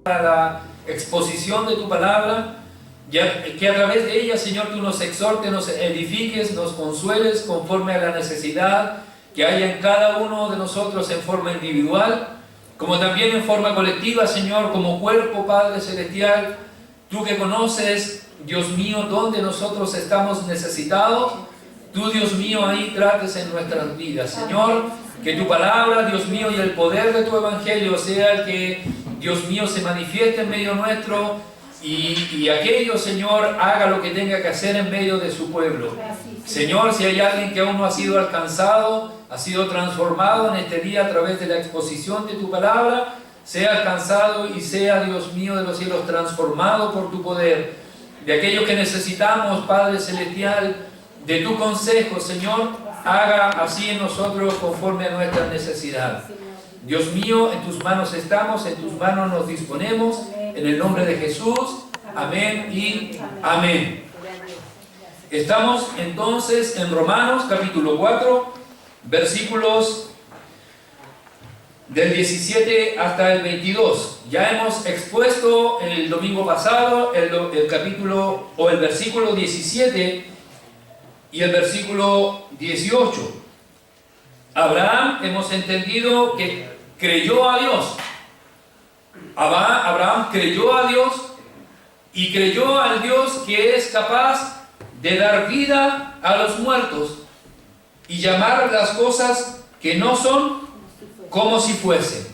Para la exposición de tu palabra, que a través de ella, Señor, tú nos exhortes, nos edifiques, nos consueles conforme a la necesidad que haya en cada uno de nosotros en forma individual, como también en forma colectiva, Señor, como cuerpo, Padre Celestial. Tú que conoces, Dios mío, dónde nosotros estamos necesitados, tú, Dios mío, ahí trates en nuestras vidas, Señor. Que tu palabra, Dios mío, y el poder de tu evangelio sea el que, Dios mío, se manifieste en medio nuestro y aquello, Señor, haga lo que tenga que hacer en medio de su pueblo. Señor, si hay alguien que aún no ha sido alcanzado, ha sido transformado en este día a través de la exposición de tu palabra, sea alcanzado y sea, Dios mío de los cielos, transformado por tu poder. De aquello que necesitamos, Padre Celestial, de tu consejo, Señor, haga así en nosotros conforme a nuestra necesidad. Dios mío, en tus manos estamos, en tus manos nos disponemos, en el nombre de Jesús. Amén y amén. Estamos entonces en Romanos capítulo 4, versículos del 17 hasta el 22. Ya hemos expuesto el domingo pasado el capítulo o el versículo 17 y el versículo 18. Abraham, hemos entendido que creyó a Dios. Abraham creyó a Dios y creyó al Dios que es capaz de dar vida a los muertos y llamar las cosas que no son como si fuesen.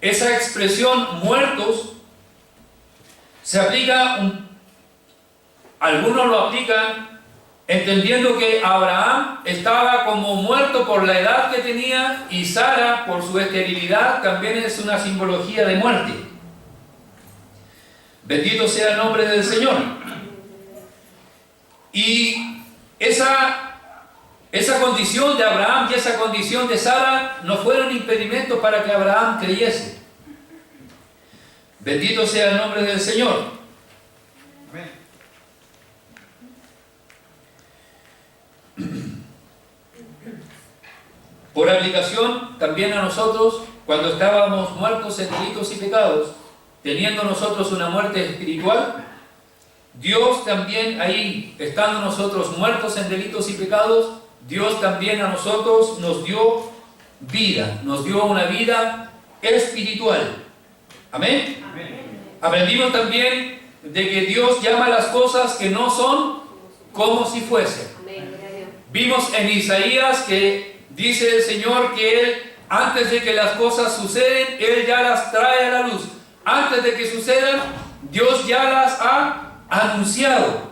Esa expresión muertos se aplica, algunos lo aplican entendiendo que Abraham estaba como muerto por la edad que tenía y Sara por su esterilidad también es una simbología de muerte. Bendito sea el nombre del Señor. Y esa condición de Abraham y esa condición de Sara no fueron impedimentos para que Abraham creyese. Bendito sea el nombre del Señor. Por aplicación también a nosotros, cuando estábamos muertos en delitos y pecados, teniendo nosotros una muerte espiritual, Dios también ahí, estando nosotros muertos en delitos y pecados, Dios también a nosotros nos dio vida, nos dio una vida espiritual. ¿Amén? Amén. Aprendimos también de que Dios llama las cosas que no son como si fuesen. Amén. Vimos en Isaías que dice el Señor que Él, antes de que las cosas suceden, Él ya las trae a la luz. Antes de que sucedan, Dios ya las ha anunciado.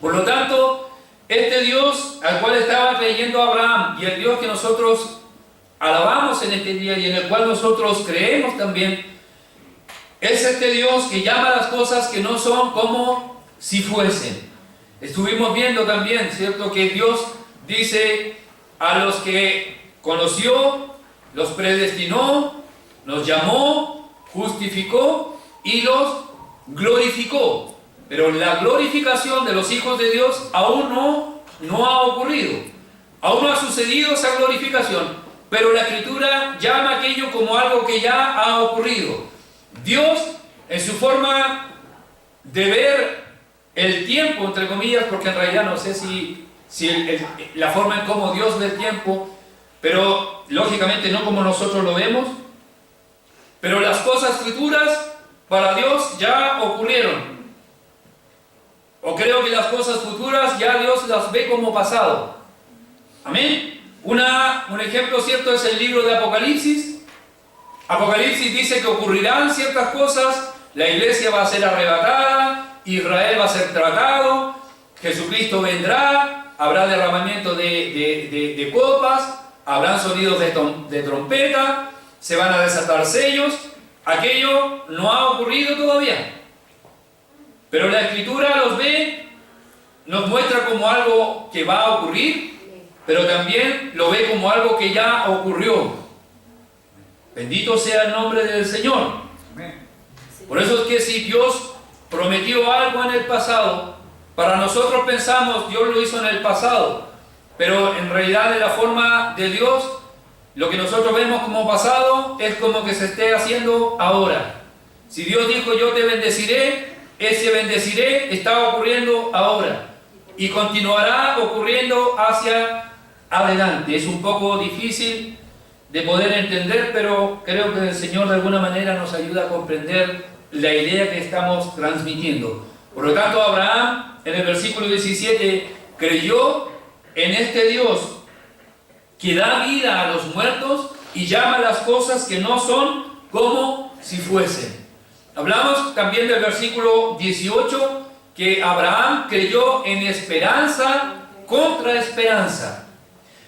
Por lo tanto, este Dios al cual estaba creyendo Abraham y el Dios que nosotros alabamos en este día y en el cual nosotros creemos también, es este Dios que llama las cosas que no son como si fuesen. Estuvimos viendo también, ¿cierto?, que Dios dice: a los que conoció, los predestinó, los llamó, justificó y los glorificó. Pero la glorificación de los hijos de Dios aún no ha ocurrido. Aún no ha sucedido esa glorificación. Pero la Escritura llama aquello como algo que ya ha ocurrido. Dios, en su forma de ver el tiempo, entre comillas, porque en realidad no sé si la forma en cómo Dios ve el tiempo, pero lógicamente no como nosotros lo vemos, pero las cosas futuras para Dios ya ocurrieron, o creo que las cosas futuras ya Dios las ve como pasado. Amén. Un ejemplo cierto es el libro de Apocalipsis. Apocalipsis dice que ocurrirán ciertas cosas, la iglesia va a ser arrebatada, Israel va a ser tratado, Jesucristo vendrá, habrá derramamiento de copas, habrán sonidos de trompeta, se van a desatar sellos. Aquello no ha ocurrido todavía. Pero la Escritura los ve, nos muestra como algo que va a ocurrir, pero también lo ve como algo que ya ocurrió. Bendito sea el nombre del Señor. Por eso es que si Dios prometió algo en el pasado, para nosotros pensamos, Dios lo hizo en el pasado, pero en realidad de la forma de Dios, lo que nosotros vemos como pasado es como que se esté haciendo ahora. Si Dios dijo yo te bendeciré, ese bendeciré está ocurriendo ahora y continuará ocurriendo hacia adelante. Es un poco difícil de poder entender, pero creo que el Señor de alguna manera nos ayuda a comprender la idea que estamos transmitiendo. Por lo tanto, Abraham en el versículo 17 creyó en este Dios que da vida a los muertos y llama las cosas que no son como si fuesen. Hablamos también del versículo 18 que Abraham creyó en esperanza contra esperanza.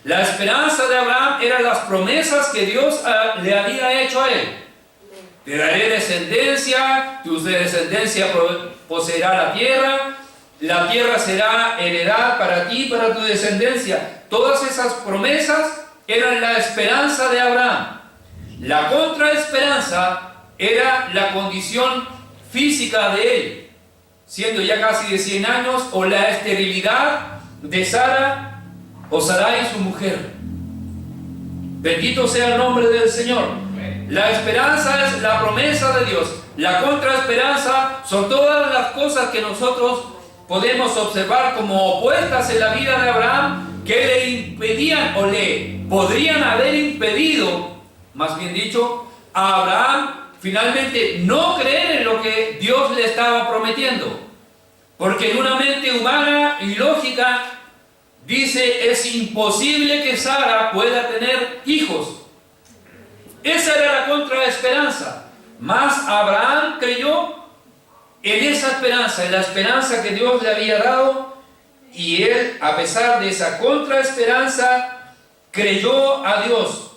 La esperanza de Abraham eran las promesas que Dios le había hecho a él. Te daré descendencia, tu descendencia poseerá la tierra será heredad para ti y para tu descendencia. Todas esas promesas eran la esperanza de Abraham. La contraesperanza era la condición física de él, siendo ya casi de 100 años, o la esterilidad de Sara o Sarai su mujer. Bendito sea el nombre del Señor. La esperanza es la promesa de Dios. La contraesperanza son todas las cosas que nosotros podemos observar como opuestas en la vida de Abraham, que le impedían o le podrían haber impedido, más bien dicho, a Abraham finalmente no creer en lo que Dios le estaba prometiendo. Porque en una mente humana y lógica dice, es imposible que Sara pueda tener hijos. Esa era la contraesperanza. Mas Abraham creyó en esa esperanza, en la esperanza que Dios le había dado, y él, a pesar de esa contraesperanza, creyó a Dios.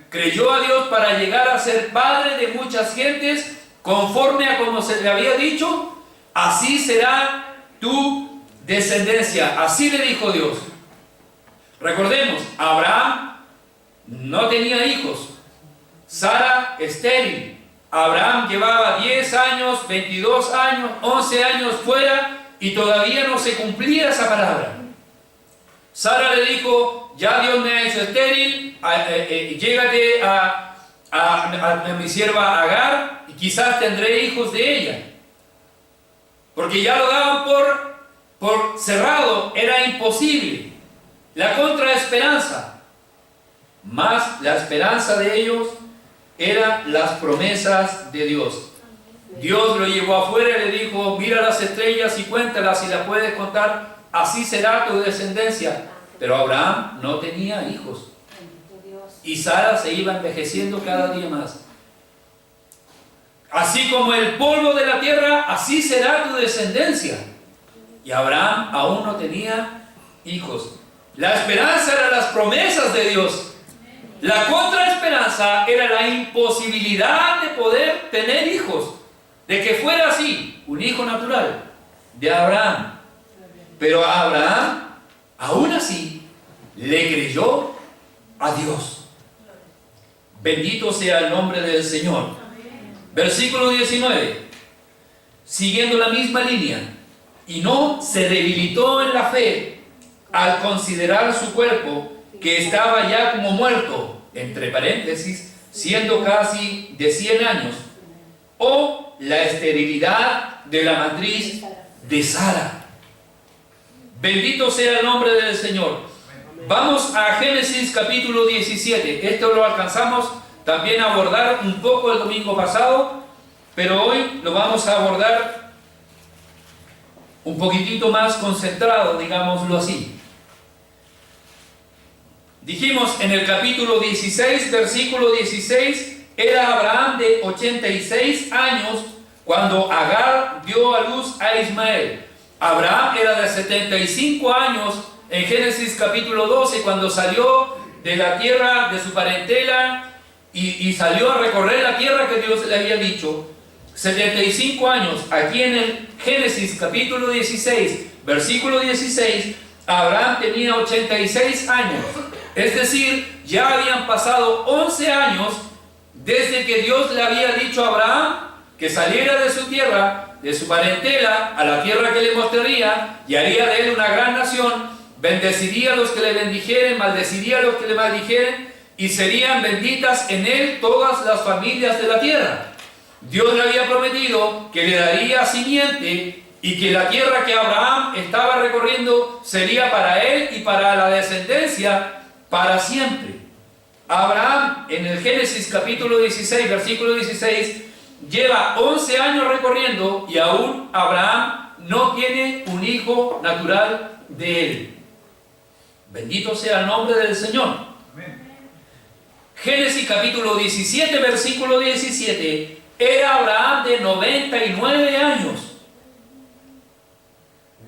Creyó a Dios para llegar a ser padre de muchas gentes, conforme a como se le había dicho, así será tu descendencia. Así le dijo Dios. Recordemos, Abraham no tenía hijos. Sara estéril. Abraham llevaba 10 años, 22 años, 11 años fuera y todavía no se cumplía esa palabra. Sara le dijo, ya Dios me ha hecho estéril, llégate a mi sierva Agar y quizás tendré hijos de ella. Porque ya lo daban por cerrado, era imposible. La contraesperanza. Más la esperanza de ellos eran las promesas de Dios. Dios lo llevó afuera y le dijo, mira las estrellas y cuéntalas, si las puedes contar, así será tu descendencia. Pero Abraham no tenía hijos. Y Sara se iba envejeciendo cada día más. Así como el polvo de la tierra, así será tu descendencia. Y Abraham aún no tenía hijos. La esperanza eran las promesas de Dios. La contraesperanza era la imposibilidad de poder tener hijos, de que fuera así, un hijo natural de Abraham. Pero a Abraham, aún así, le creyó a Dios. Bendito sea el nombre del Señor. Versículo 19, siguiendo la misma línea, y no se debilitó en la fe al considerar su cuerpo, que estaba ya como muerto, entre paréntesis, siendo casi de 100 años, o la esterilidad de la matriz de Sara. Bendito sea el nombre del Señor. Vamos a Génesis capítulo 17. Esto lo alcanzamos también a abordar un poco el domingo pasado, pero hoy lo vamos a abordar un poquitito más concentrado, digámoslo así. Dijimos en el capítulo 16, versículo 16, era Abraham de 86 años cuando Agar dio a luz a Ismael. Abraham era de 75 años en Génesis capítulo 12 cuando salió de la tierra de su parentela y salió a recorrer la tierra que Dios le había dicho. 75 años, aquí en el Génesis capítulo 16, versículo 16, Abraham tenía 86 años. Es decir, ya habían pasado 11 años desde que Dios le había dicho a Abraham que saliera de su tierra, de su parentela, a la tierra que le mostraría, y haría de él una gran nación, bendeciría a los que le bendijeren, maldeciría a los que le maldijeren, y serían benditas en él todas las familias de la tierra. Dios le había prometido que le daría simiente y que la tierra que Abraham estaba recorriendo sería para él y para la descendencia para siempre. Abraham, en el Génesis capítulo 16, versículo 16, lleva 11 años recorriendo y aún Abraham no tiene un hijo natural de él. Bendito sea el nombre del Señor. Génesis capítulo 17, versículo 17, era Abraham de 99 años.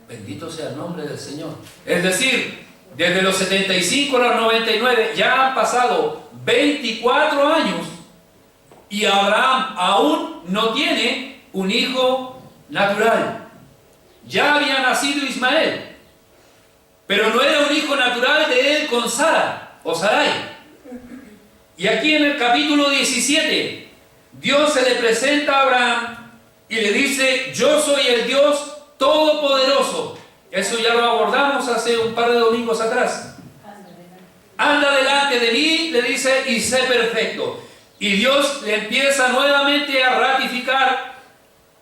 Bendito sea el nombre del Señor. Es decir, desde los 75 a los 99 ya han pasado 24 años y Abraham aún no tiene un hijo natural. Ya había nacido Ismael, pero no era un hijo natural de él con Sara o Sarai. Y aquí en el capítulo 17, Dios se le presenta a Abraham y le dice: yo soy el Dios Todopoderoso. Eso ya lo abordamos hace un par de domingos atrás. Anda delante de mí, le dice, y sé perfecto. Y Dios le empieza nuevamente a ratificar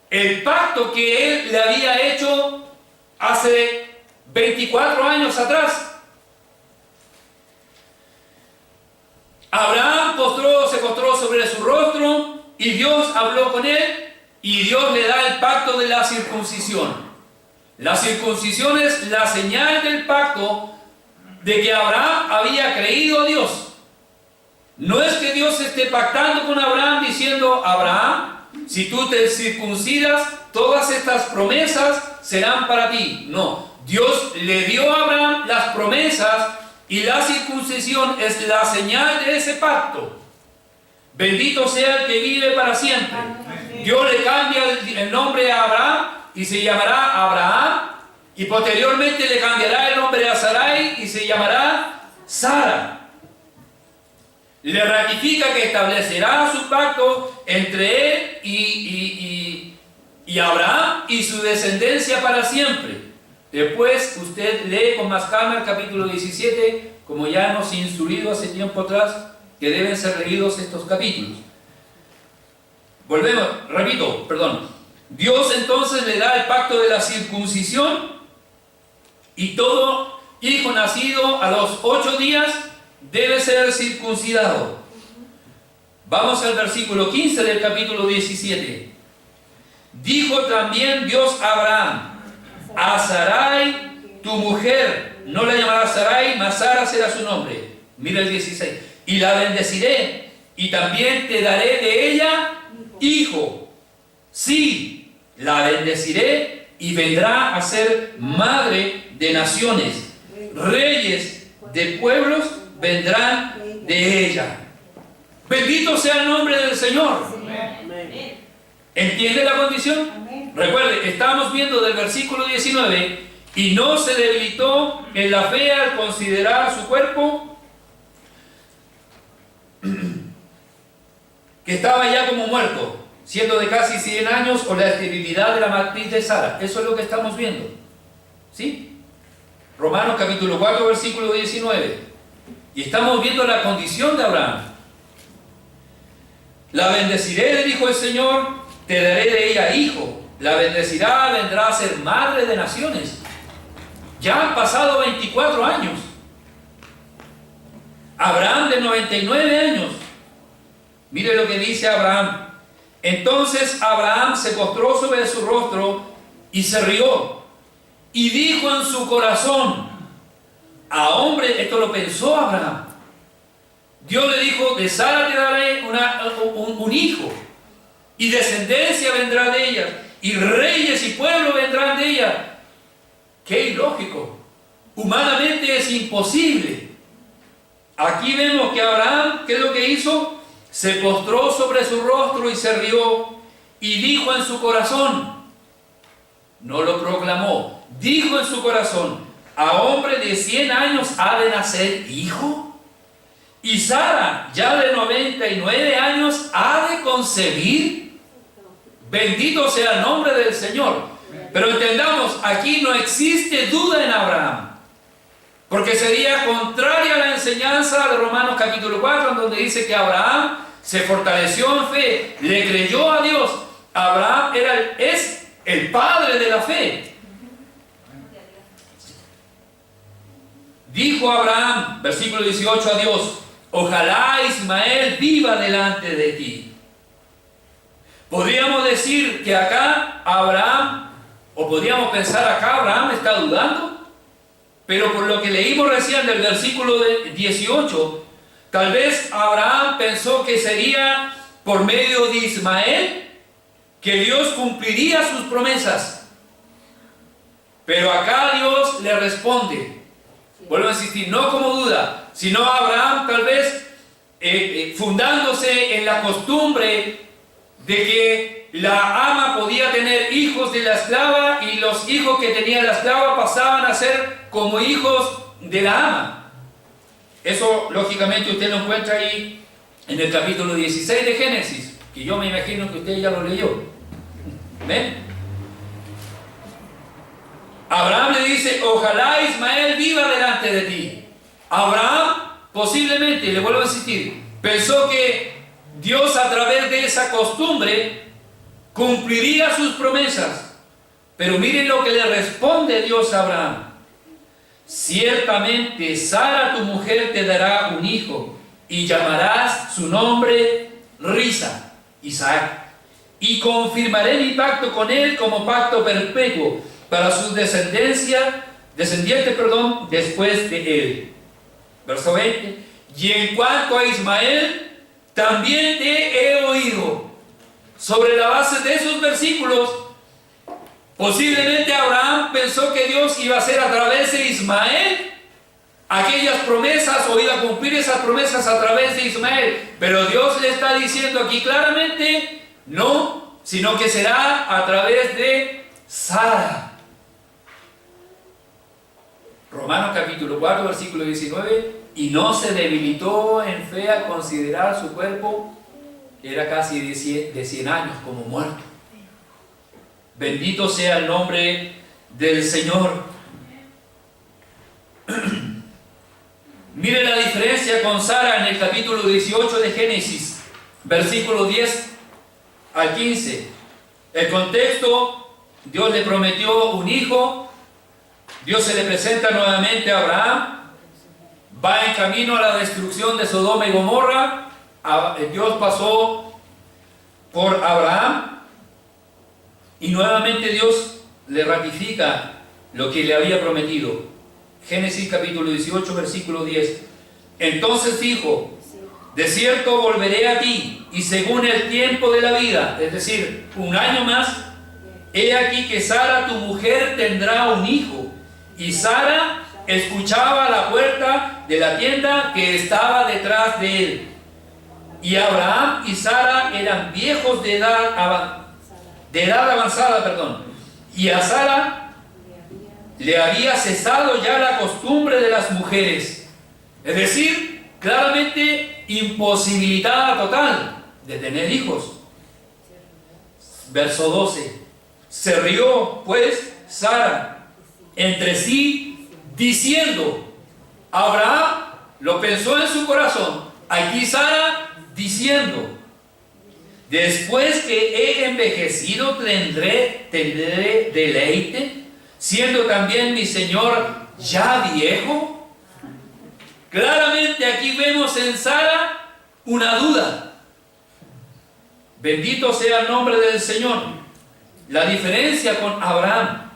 el pacto que él le había hecho hace 24 años atrás. Abraham se postró sobre su rostro y Dios habló con él y Dios le da el pacto de la circuncisión. La circuncisión es la señal del pacto de que Abraham había creído a Dios. No es que Dios esté pactando con Abraham diciendo: Abraham, si tú te circuncidas, todas estas promesas serán para ti. No, Dios le dio a Abraham las promesas y la circuncisión es la señal de ese pacto. Bendito sea el que vive para siempre. Dios le cambia el nombre a Abraham y se llamará Abraham, y posteriormente le cambiará el nombre a Sarai y se llamará Sara. Le ratifica que establecerá su pacto entre él y Abraham y su descendencia para siempre. Después usted lee con más calma el capítulo 17, como ya hemos instruido hace tiempo atrás, que deben ser leídos estos capítulos. Dios entonces le da el pacto de la circuncisión y todo hijo nacido a los 8 días debe ser circuncidado. Vamos al versículo 15 del capítulo 17. Dijo también Dios a Abraham: a Sarai, tu mujer, no la llamarás Sarai, mas Sara será su nombre. Mira el 16. Y la bendeciré, y también te daré de ella hijo. Sí, la bendeciré, y vendrá a ser madre de naciones. Reyes de pueblos vendrán de ella. Bendito sea el nombre del Señor. ¿Entiende la condición? Recuerde, estamos viendo del versículo 19: y no se debilitó en la fe al considerar su cuerpo, que estaba ya como muerto, siendo de casi 100 años, o la esterilidad de la matriz de Sara. Eso es lo que estamos viendo. ¿Sí? Romanos capítulo 4, versículo 19. Y estamos viendo la condición de Abraham. La bendeciré, le dijo el Señor, te daré de ella hijo. La bendecirá, vendrá a ser madre de naciones. Ya han pasado 24 años. Abraham de 99 años. Mire lo que dice Abraham. Entonces Abraham se postró sobre su rostro y se rió. Y dijo en su corazón: a hombre, esto lo pensó Abraham. Dios le dijo: de Sara te daré un hijo, y descendencia vendrá de ella, y reyes y pueblos vendrán de ella. ¡Qué ilógico! Humanamente es imposible. Aquí vemos que Abraham, ¿qué es lo que hizo? Se postró sobre su rostro y se rió, y dijo en su corazón, no lo proclamó, dijo en su corazón: ¿a hombre de 100 años ha de nacer hijo? ¿Y Sara, ya de 99 años, ha de concebir? Bendito sea el nombre del Señor. Pero entendamos, aquí no existe duda en Abraham, porque sería contraria a la enseñanza de Romanos capítulo 4, en donde dice que Abraham se fortaleció en fe, le creyó a Dios. Abraham es el padre de la fe. Dijo Abraham, versículo 18, a Dios: ojalá Ismael viva delante de ti. Podríamos decir que acá Abraham, o podríamos pensar acá Abraham está dudando, pero por lo que leímos recién del versículo 18, tal vez Abraham pensó que sería por medio de Ismael que Dios cumpliría sus promesas. Pero acá Dios le responde, vuelvo a insistir, no como duda, sino Abraham tal vez fundándose en la costumbre de que la ama podía tener hijos de la esclava, y los hijos que tenía la esclava pasaban a ser como hijos de la ama. Eso lógicamente usted lo encuentra ahí en el capítulo 16 de Génesis, que yo me imagino que usted ya lo leyó. ¿Ven? Abraham le dice: ojalá Ismael viva delante de ti. Abraham posiblemente, le vuelvo a insistir, pensó que Dios, a través de esa costumbre, cumpliría sus promesas. Pero miren lo que le responde Dios a Abraham: ciertamente Sara tu mujer te dará un hijo, y llamarás su nombre Risa, Isaac, y confirmaré mi pacto con él como pacto perpetuo para sus descendientes, después de él. Verso 20: y en cuanto a Ismael, también te he oído. Sobre la base de esos versículos, posiblemente Abraham pensó que Dios iba a hacer a través de Ismael aquellas promesas, o iba a cumplir esas promesas a través de Ismael. Pero Dios le está diciendo aquí claramente, no, sino que será a través de Sara. Romanos capítulo 4, versículo 19: y no se debilitó en fe al considerar su cuerpo, que era casi de 100 años, como muerto. Bendito sea el nombre del Señor. Mire la diferencia con Sara en el capítulo 18 de Génesis, versículo 10 al 15. El contexto: Dios le prometió un hijo, Dios se le presenta nuevamente a Abraham, va en camino a la destrucción de Sodoma y Gomorra. Dios pasó por Abraham y nuevamente Dios le ratifica lo que le había prometido. Génesis capítulo 18, versículo 10. Entonces dijo: de cierto volveré a ti, y según el tiempo de la vida, es decir, un año más, he aquí que Sara tu mujer tendrá un hijo. Y Sara escuchaba a la puerta de la tienda que estaba detrás de él. Y Abraham y Sara eran viejos de edad avanzada, y a Sara le había cesado ya la costumbre de las mujeres, es decir, claramente imposibilitada total de tener hijos. Verso 12: se rió pues Sara entre sí, diciendo, Abraham lo pensó en su corazón, aquí Sara diciendo, después que he envejecido tendré deleite, siendo también mi Señor ya viejo. Claramente aquí vemos en Sara una duda. Bendito sea el nombre del Señor. La diferencia con Abraham.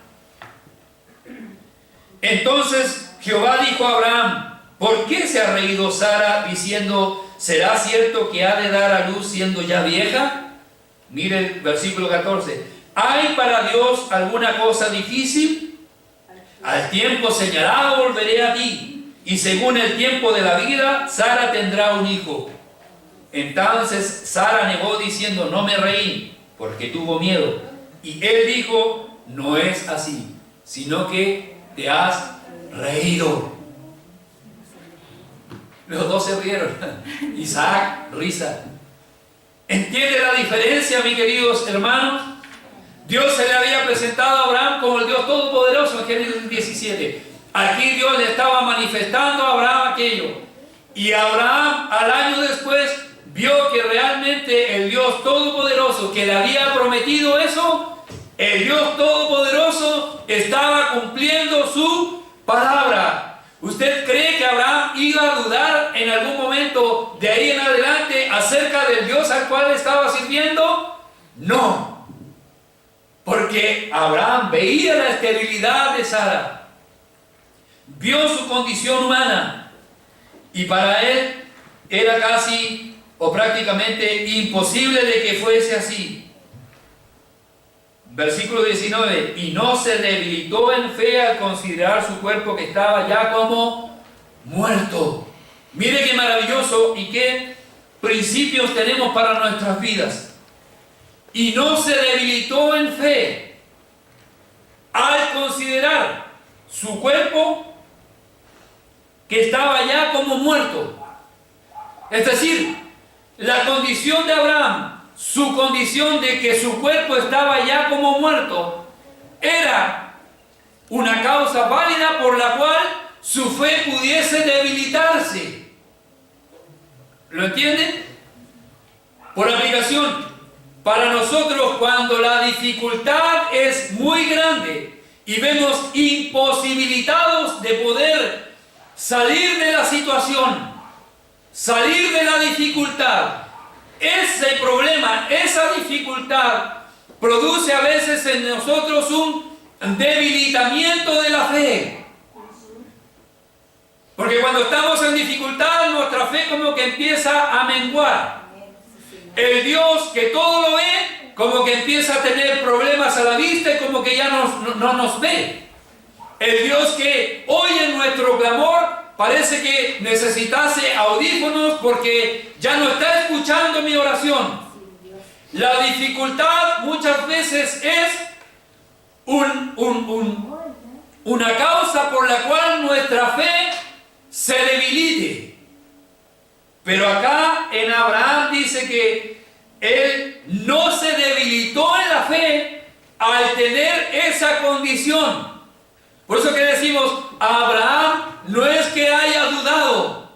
Entonces Jehová dijo a Abraham: ¿por qué se ha reído Sara diciendo, ¿será cierto que ha de dar a luz siendo ya vieja? Mire el versículo 14. ¿Hay para Dios alguna cosa difícil? Al tiempo señalado volveré a ti, y según el tiempo de la vida, Sara tendrá un hijo. Entonces Sara negó diciendo, no me reí, porque tuvo miedo. Y él dijo, no es así, sino que te has reído. Los dos se rieron. Isaac, risa. ¿Entiende la diferencia, mis queridos hermanos? Dios se le había presentado a Abraham como el Dios Todopoderoso en Génesis 17. Aquí Dios le estaba manifestando a Abraham aquello. Y Abraham, al año después, vio que realmente el Dios Todopoderoso que le había prometido eso, el Dios Todopoderoso estaba cumpliendo su palabra. ¿Usted cree que Abraham iba a dudar en algún momento de ahí en adelante acerca del Dios al cual estaba sirviendo? No. Porque Abraham veía la esterilidad de Sara, vio su condición humana, y para él era casi o prácticamente imposible de que fuese así. Versículo 19, y no se debilitó en fe al considerar su cuerpo que estaba ya como muerto. Mire qué maravilloso y qué principios tenemos para nuestras vidas. Y no se debilitó en fe al considerar su cuerpo que estaba ya como muerto. Es decir, la condición de Abraham, su condición de que su cuerpo estaba ya como muerto, era una causa válida por la cual su fe pudiese debilitarse. ¿Lo entienden? Por aplicación, para nosotros cuando la dificultad es muy grande y vemos imposibilitados de poder salir de la situación, salir de la dificultad, ese problema, esa dificultad produce a veces en nosotros un debilitamiento de la fe. Porque cuando estamos en dificultad, nuestra fe como que empieza a menguar. El Dios que todo lo ve, como que empieza a tener problemas a la vista y como que ya no nos ve. El Dios que oye nuestro clamor, parece que necesitase audífonos porque ya no está escuchando mi oración. La dificultad muchas veces es una causa por la cual nuestra fe se debilite. Pero acá en Abraham dice que él no se debilitó en la fe al tener esa condición. Por eso que decimos, Abraham no es que haya dudado,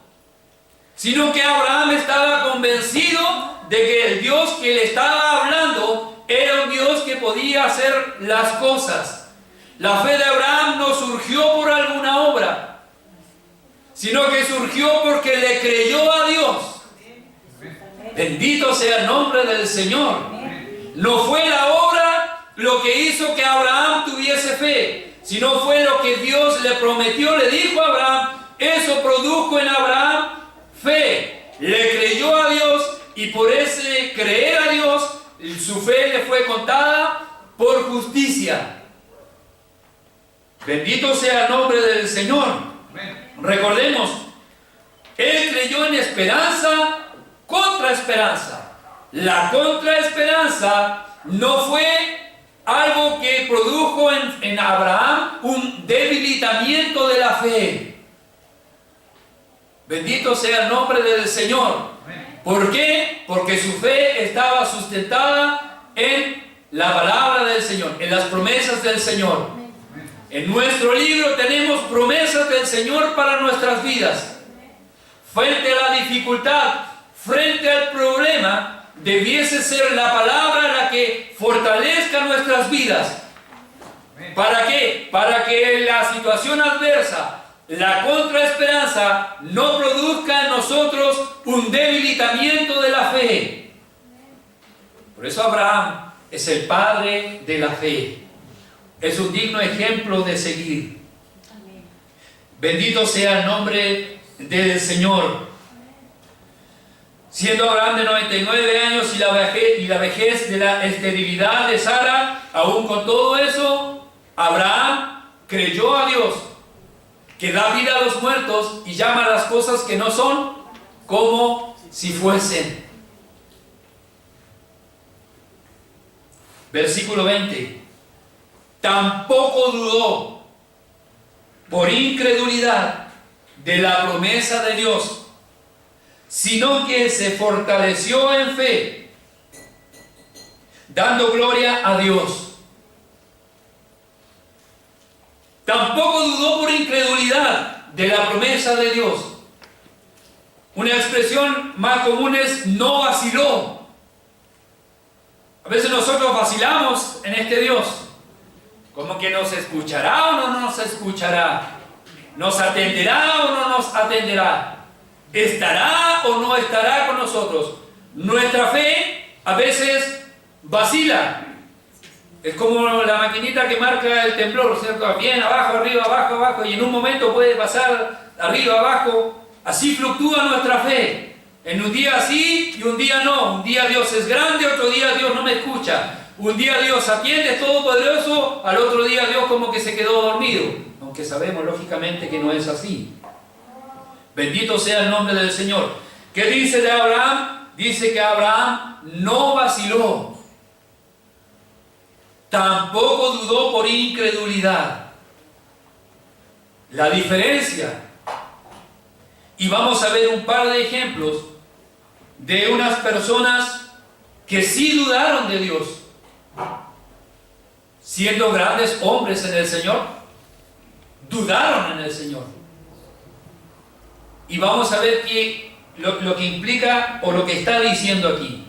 sino que Abraham estaba convencido de que el Dios que le estaba hablando era un Dios que podía hacer las cosas. La fe de Abraham no surgió por alguna obra, sino que surgió porque le creyó a Dios. Bendito sea el nombre del Señor. No fue la obra lo que hizo que Abraham tuviese fe, sino fue lo que Dios le prometió, le dijo a Abraham. Eso produjo en Abraham fe. Le creyó a Dios y por ese creer a Dios, su fe le fue contada por justicia. Bendito sea el nombre del Señor. Recordemos, él creyó en esperanza contra esperanza. La contraesperanza no fue algo que produjo en Abraham un debilitamiento de la fe. Bendito sea el nombre del Señor. ¿Por qué? Porque su fe estaba sustentada en la palabra del Señor, en las promesas del Señor. En nuestro libro tenemos promesas del Señor para nuestras vidas. Frente a la dificultad, frente al problema, debiese ser la palabra la que fortalezca nuestras vidas. ¿Para qué? Para que la situación adversa, la contraesperanza, no produzca en nosotros un debilitamiento de la fe. Por eso Abraham es el padre de la fe. Es un digno ejemplo de seguir. Bendito sea el nombre del Señor. Siendo Abraham de 99 años y la vejez de la esterilidad de Sara, aún con todo eso, Abraham creyó a Dios, que da vida a los muertos y llama a las cosas que no son como si fuesen. Versículo 20. Tampoco dudó por incredulidad de la promesa de Dios, sino que se fortaleció en fe, dando gloria a Dios. Tampoco dudó por incredulidad de la promesa de Dios. Una expresión más común es no vaciló. A veces nosotros vacilamos en este Dios, como que nos escuchará o no nos escuchará, nos atenderá o no nos atenderá, estará o no estará con nosotros. Nuestra fe a veces vacila. Es como la maquinita que marca el temblor, ¿cierto? Bien, abajo, arriba, abajo, abajo, y en un momento puede pasar arriba, abajo. Así fluctúa nuestra fe. En un día sí y un día no. Un día Dios es grande, otro día Dios no me escucha. Un día Dios atiende, es todopoderoso, al otro día Dios como que se quedó dormido. Aunque sabemos lógicamente que no es así. Bendito sea el nombre del Señor. ¿Qué dice de Abraham? Dice que Abraham no vaciló. Tampoco dudó por incredulidad. La diferencia. Y vamos a ver un par de ejemplos de unas personas que sí dudaron de Dios, siendo grandes hombres en el Señor, dudaron en el Señor. Y vamos a ver lo que implica o lo que está diciendo aquí.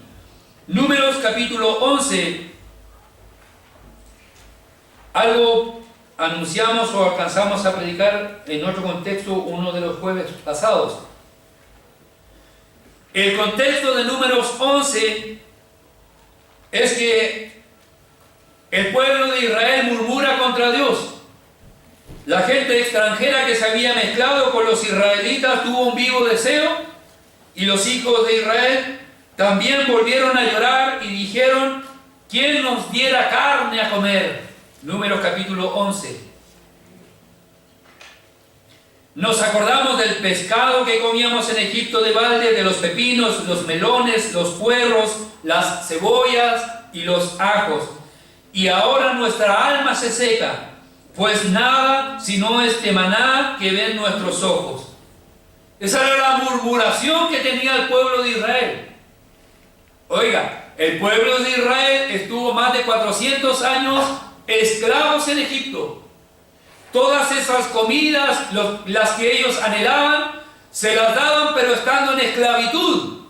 Números capítulo 11. Algo anunciamos o alcanzamos a predicar en otro contexto uno de los jueves pasados. El contexto de Números 11 es que el pueblo de Israel murmura contra Dios. La gente extranjera que se había mezclado con los israelitas tuvo un vivo deseo, y los hijos de Israel también volvieron a llorar y dijeron: ¿quién nos diera carne a comer? Números capítulo 11. Nos acordamos del pescado que comíamos en Egipto de balde, de los pepinos, los melones, los puerros, las cebollas y los ajos. Y ahora nuestra alma se seca, pues nada sino este maná que ven nuestros ojos. Esa era la murmuración que tenía el pueblo de Israel. Oiga, el pueblo de Israel estuvo más de 400 años esclavos en Egipto. Todas esas comidas, las que ellos anhelaban, se las daban, pero estando en esclavitud.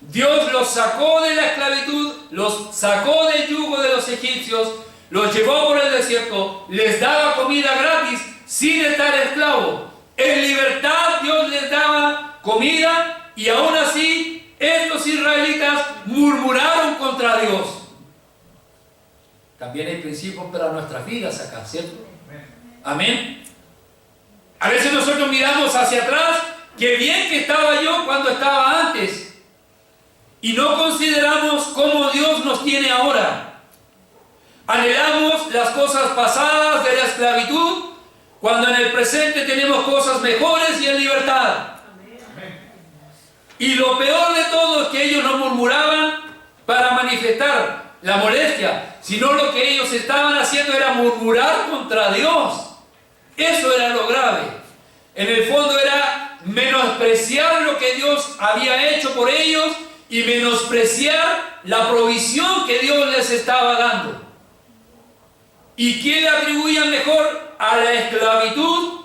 Dios los sacó de la esclavitud, los sacó del yugo de los egipcios, los llevó por el desierto, les daba comida gratis sin estar esclavo. En libertad Dios les daba comida, y aún así estos israelitas murmuraron contra Dios. También hay principios para nuestras vidas acá, ¿cierto? Amén. A veces nosotros miramos hacia atrás, qué bien que estaba yo cuando estaba antes, y no consideramos cómo Dios nos tiene ahora. Anhelamos las cosas pasadas de la esclavitud, cuando en el presente tenemos cosas mejores y en libertad. Y lo peor de todo es que ellos no murmuraban para manifestar la molestia, sino lo que ellos estaban haciendo era murmurar contra Dios. Eso era lo grave. En el fondo era menospreciar lo que Dios había hecho por ellos y menospreciar la provisión que Dios les estaba dando. ¿Y quién le atribuían mejor? A la esclavitud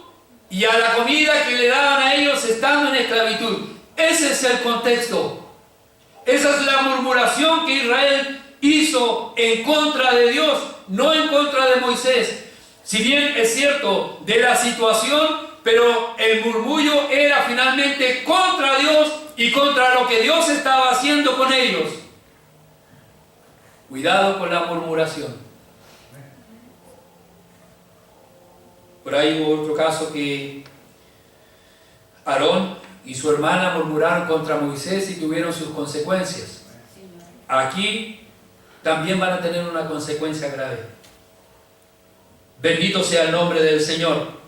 y a la comida que le daban a ellos estando en esclavitud. Ese es el contexto. Esa es la murmuración que Israel hizo en contra de Dios, no en contra de Moisés. Si bien es cierto de la situación, pero el murmullo era finalmente contra Dios y contra lo que Dios estaba haciendo con ellos. Cuidado con la murmuración. Por ahí hubo otro caso que Aarón y su hermana murmuraron contra Moisés y tuvieron sus consecuencias. Aquí también van a tener una consecuencia grave. Bendito sea el nombre del Señor.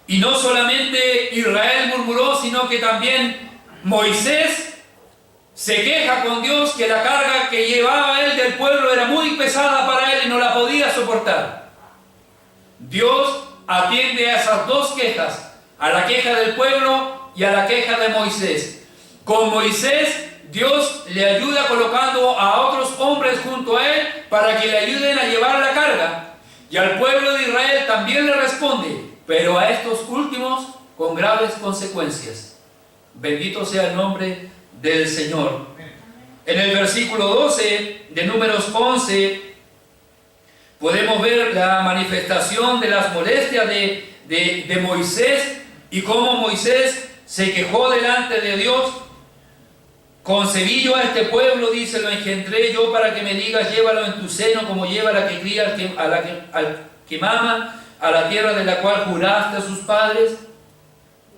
Y no solamente Israel murmuró, sino que también Moisés se queja con Dios que la carga que llevaba él del pueblo era muy pesada para él y no la podía soportar. Dios atiende a esas dos quejas, a la queja del pueblo y a la queja de Moisés. Con Moisés Dios le ayuda colocando a otros hombres junto a él para que le ayuden a llevar la carga. Y al pueblo de Israel también le responde, pero a estos últimos con graves consecuencias. Bendito sea el nombre del Señor. En el versículo 12 de Números 11 podemos ver la manifestación de las molestias de Moisés y cómo Moisés se quejó delante de Dios. Concebí yo a este pueblo, dice, lo engendré yo para que me digas, llévalo en tu seno como lleva la que cría al que mama, a la tierra de la cual juraste a sus padres.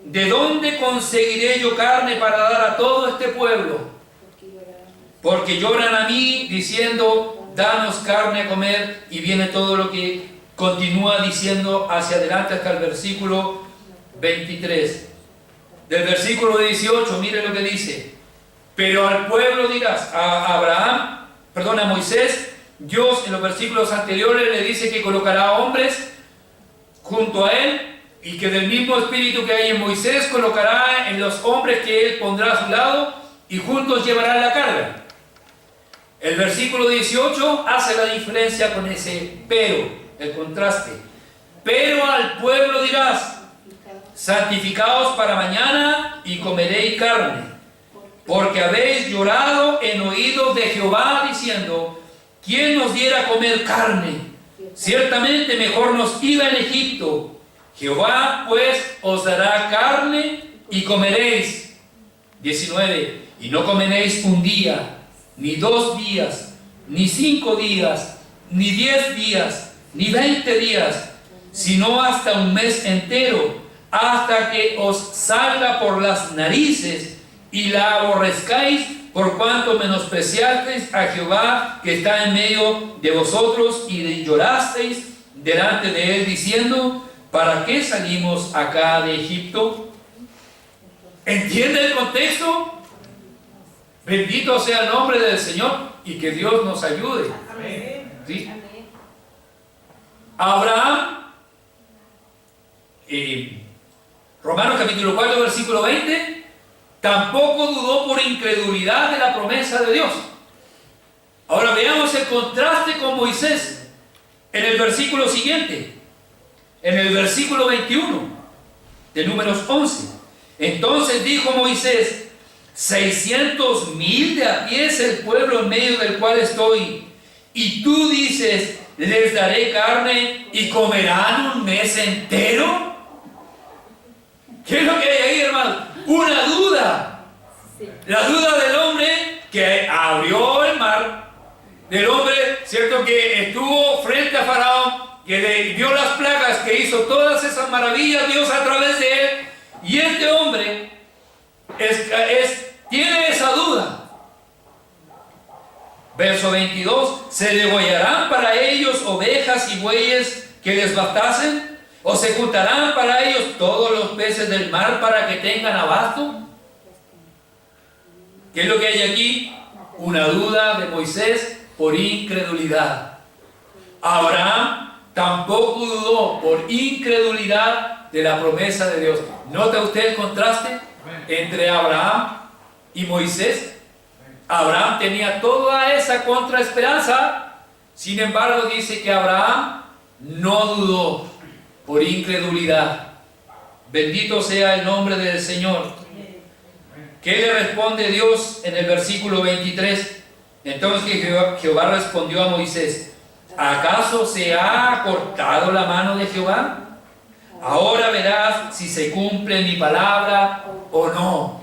¿De dónde conseguiré yo carne para dar a todo este pueblo? Porque lloran a mí diciendo, danos carne a comer, y viene todo lo que continúa diciendo hacia adelante hasta el versículo 23. Del versículo 18, mire lo que dice. Pero al pueblo dirás, a Moisés, Dios en los versículos anteriores le dice que colocará hombres junto a él, y que del mismo espíritu que hay en Moisés colocará en los hombres que él pondrá a su lado, y juntos llevarán la carga. El versículo 18 hace la diferencia con ese pero, el contraste. Pero al pueblo dirás, santificaos para mañana y comeréis carne, porque habéis llorado en oídos de Jehová diciendo, ¿quién nos diera a comer carne? Ciertamente mejor nos iba en Egipto. Jehová pues os dará carne y comeréis. 19. Y no comeréis un día, ni 2 días, ni 5 días, ni 10 días, ni 20 días, sino hasta un mes entero, hasta que os salga por las narices y la aborrezcáis, por cuanto menospreciasteis a Jehová que está en medio de vosotros, y llorasteis delante de él diciendo, ¿para qué salimos acá de Egipto? ¿Entiende el contexto? Bendito sea el nombre del Señor, y que Dios nos ayude. ¿Sí? Abraham, Romanos capítulo 4 versículo 20, tampoco dudó por incredulidad de la promesa de Dios. Ahora veamos el contraste con Moisés en el versículo siguiente, en el versículo 21 de Números 11. Entonces dijo Moisés, 600,000 de a pie es el pueblo en medio del cual estoy, y tú dices, les daré carne y comerán un mes entero. ¿Qué es lo que hay ahí, hermano? Una duda. La duda del hombre que abrió el mar, del hombre, cierto, que estuvo frente a Faraón, que vio las plagas, que hizo todas esas maravillas Dios a través de él, y este hombre tiene esa duda. Verso 22, ¿se degollarán para ellos ovejas y bueyes que les bastasen? ¿O se juntarán para ellos todos los peces del mar para que tengan abasto? ¿Qué es lo que hay aquí? Una duda de Moisés por incredulidad. Abraham tampoco dudó por incredulidad de la promesa de Dios. ¿Nota usted el contraste entre Abraham y Moisés? Abraham tenía toda esa contraesperanza, sin embargo dice que Abraham no dudó por incredulidad. Bendito sea el nombre del Señor. ¿Qué le responde Dios en el versículo 23? Entonces Jehová respondió a Moisés, ¿acaso se ha cortado la mano de Jehová? Ahora verás si se cumple mi palabra o no.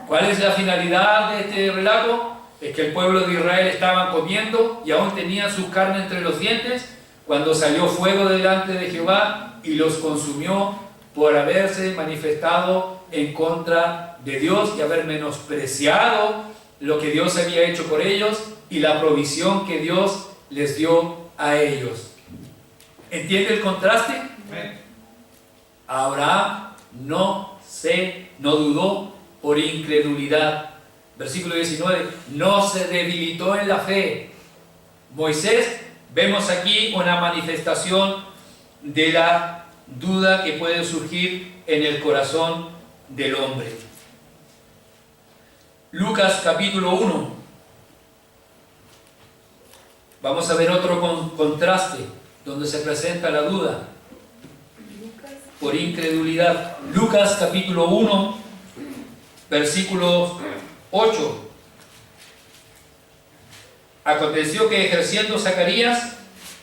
¿Cuál es la finalidad de este relato? Es que el pueblo de Israel estaban comiendo y aún tenían su carne entre los dientes cuando salió fuego delante de Jehová y los consumió por haberse manifestado en contra de Dios y haber menospreciado lo que Dios había hecho por ellos y la provisión que Dios les dio a ellos. ¿Entiende el contraste? Abraham no dudó por incredulidad. Versículo 19, no se debilitó en la fe. Moisés, vemos aquí una manifestación de la duda que puede surgir en el corazón del hombre. Lucas capítulo 1. Vamos a ver otro contraste donde se presenta la duda por incredulidad. Lucas capítulo 1, versículo 8. Aconteció que ejerciendo Zacarías,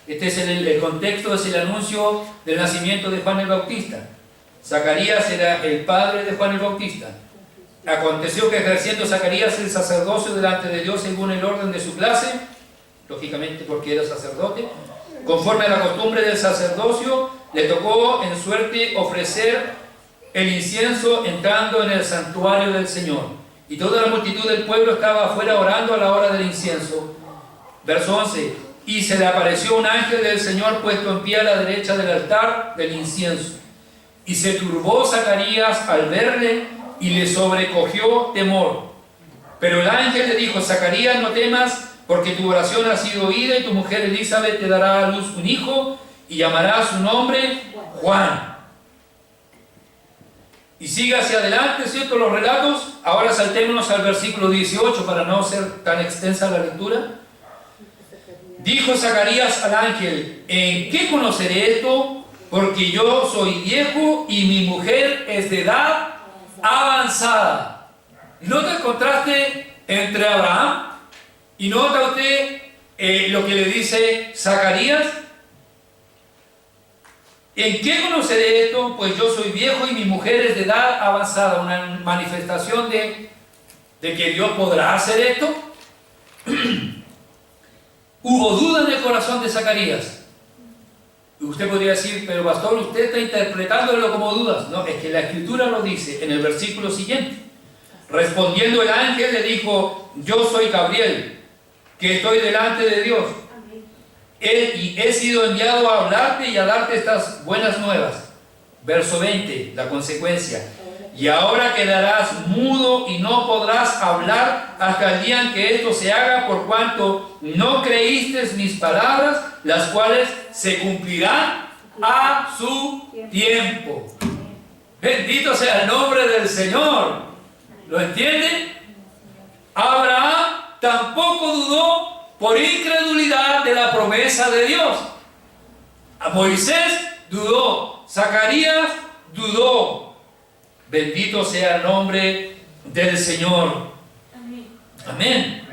este es el contexto, es el anuncio del nacimiento de Juan el Bautista. Zacarías era el padre de Juan el Bautista. Aconteció que ejerciendo Zacarías el sacerdocio delante de Dios según el orden de su clase, lógicamente porque era sacerdote, conforme a la costumbre del sacerdocio, le tocó en suerte ofrecer el incienso entrando en el santuario del Señor. Y toda la multitud del pueblo estaba afuera orando a la hora del incienso. Verso 11. Y se le apareció un ángel del Señor puesto en pie a la derecha del altar del incienso. Y se turbó Zacarías al verle y le sobrecogió temor. Pero el ángel le dijo: Zacarías, no temas, porque tu oración ha sido oída y tu mujer Elizabeth te dará a luz un hijo y llamará su nombre Juan. Y sigue hacia adelante, ¿cierto? Los relatos. Ahora saltémonos al versículo 18 para no ser tan extensa la lectura. Dijo Zacarías al ángel: ¿en qué conoceré esto? Porque yo soy viejo y mi mujer es de edad avanzada. ¿Nota el contraste entre Abraham y nota usted lo que le dice Zacarías? ¿En qué conoceré esto? Pues yo soy viejo y mi mujer es de edad avanzada. Una manifestación de que Dios podrá hacer esto. Hubo duda en el corazón de Zacarías. Y usted podría decir: pero pastor, usted está interpretándolo como dudas. No, es que la Escritura lo dice en el versículo siguiente. Respondiendo el ángel le dijo: yo soy Gabriel, que estoy delante de Dios. Y he sido enviado a hablarte y a darte estas buenas nuevas. Verso 20, la consecuencia. Y ahora quedarás mudo y no podrás hablar hasta el día en que esto se haga, por cuanto no creíste mis palabras, las cuales se cumplirán a su tiempo. Bendito sea el nombre del Señor. ¿Lo entienden? Abraham tampoco dudó por incredulidad de la promesa de Dios. A Moisés dudó. Zacarías dudó. Bendito sea el nombre del Señor. Amén. Amén.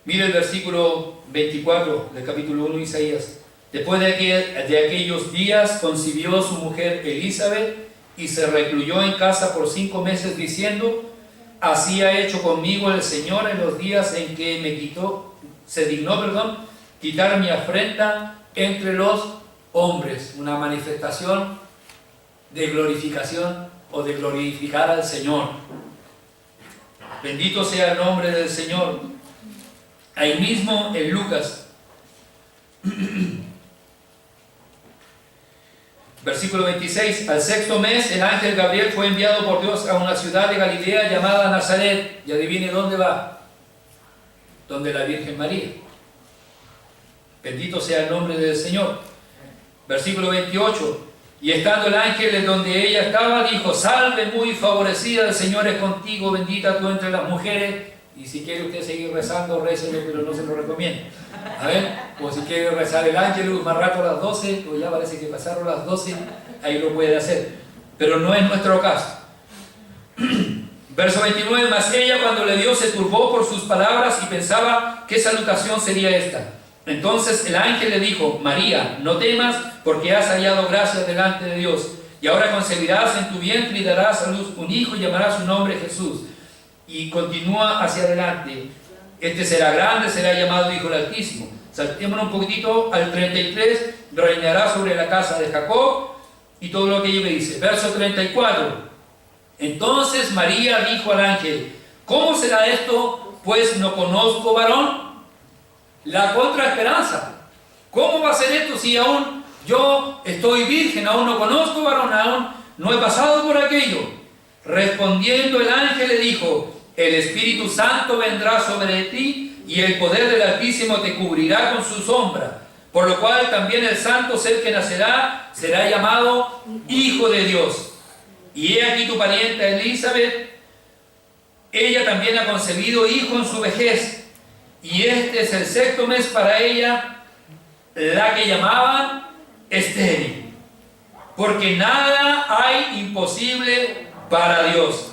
Mire el versículo 24 del capítulo 1 de Isaías. Después de aquellos días concibió su mujer Elizabeth y se recluyó en casa por 5 meses diciendo: así ha hecho conmigo el Señor en los días en que se dignó quitar mi afrenta entre los hombres. Una manifestación de glorificación o de glorificar al Señor. Bendito sea el nombre del Señor. Ahí mismo en Lucas versículo 26, al 6º mes el ángel Gabriel fue enviado por Dios a una ciudad de Galilea llamada Nazaret. Y adivine dónde va. Donde la Virgen María. Bendito sea el nombre del Señor. Versículo 28, y estando el ángel en donde ella estaba, dijo: salve, muy favorecida, el Señor es contigo, bendita tú entre las mujeres. Y si quiere usted seguir rezando, récelo, pero no se lo recomiendo. A ver, o si quiere rezar el ángel más rato a las 12, o ya parece que pasaron las 12, ahí lo puede hacer. Pero no es nuestro caso. Verso 29, mas ella cuando le vio se turbó por sus palabras y pensaba qué salutación sería esta. Entonces el ángel le dijo: María, no temas, porque has hallado gracia delante de Dios. Y ahora concebirás en tu vientre y darás a luz un hijo y llamarás su nombre Jesús. Y continúa hacia adelante. Este será grande, será llamado Hijo del Altísimo. Saltémonos un poquitito al 33. Reinará sobre la casa de Jacob y todo lo que ella dice. Verso 34. Entonces María dijo al ángel: ¿cómo será esto? Pues no conozco varón. La contraesperanza. ¿Cómo va a ser esto si aún yo estoy virgen, aún no conozco varón, aún no he pasado por aquello? Respondiendo el ángel le dijo: el Espíritu Santo vendrá sobre ti y el poder del Altísimo te cubrirá con su sombra. por lo cual también el santo ser que nacerá será llamado Hijo de Dios. Y he aquí tu parienta Elizabeth, ella también ha concebido hijo en su vejez, y este es el sexto mes para ella, la que llamaban estéril, porque nada hay imposible para Dios.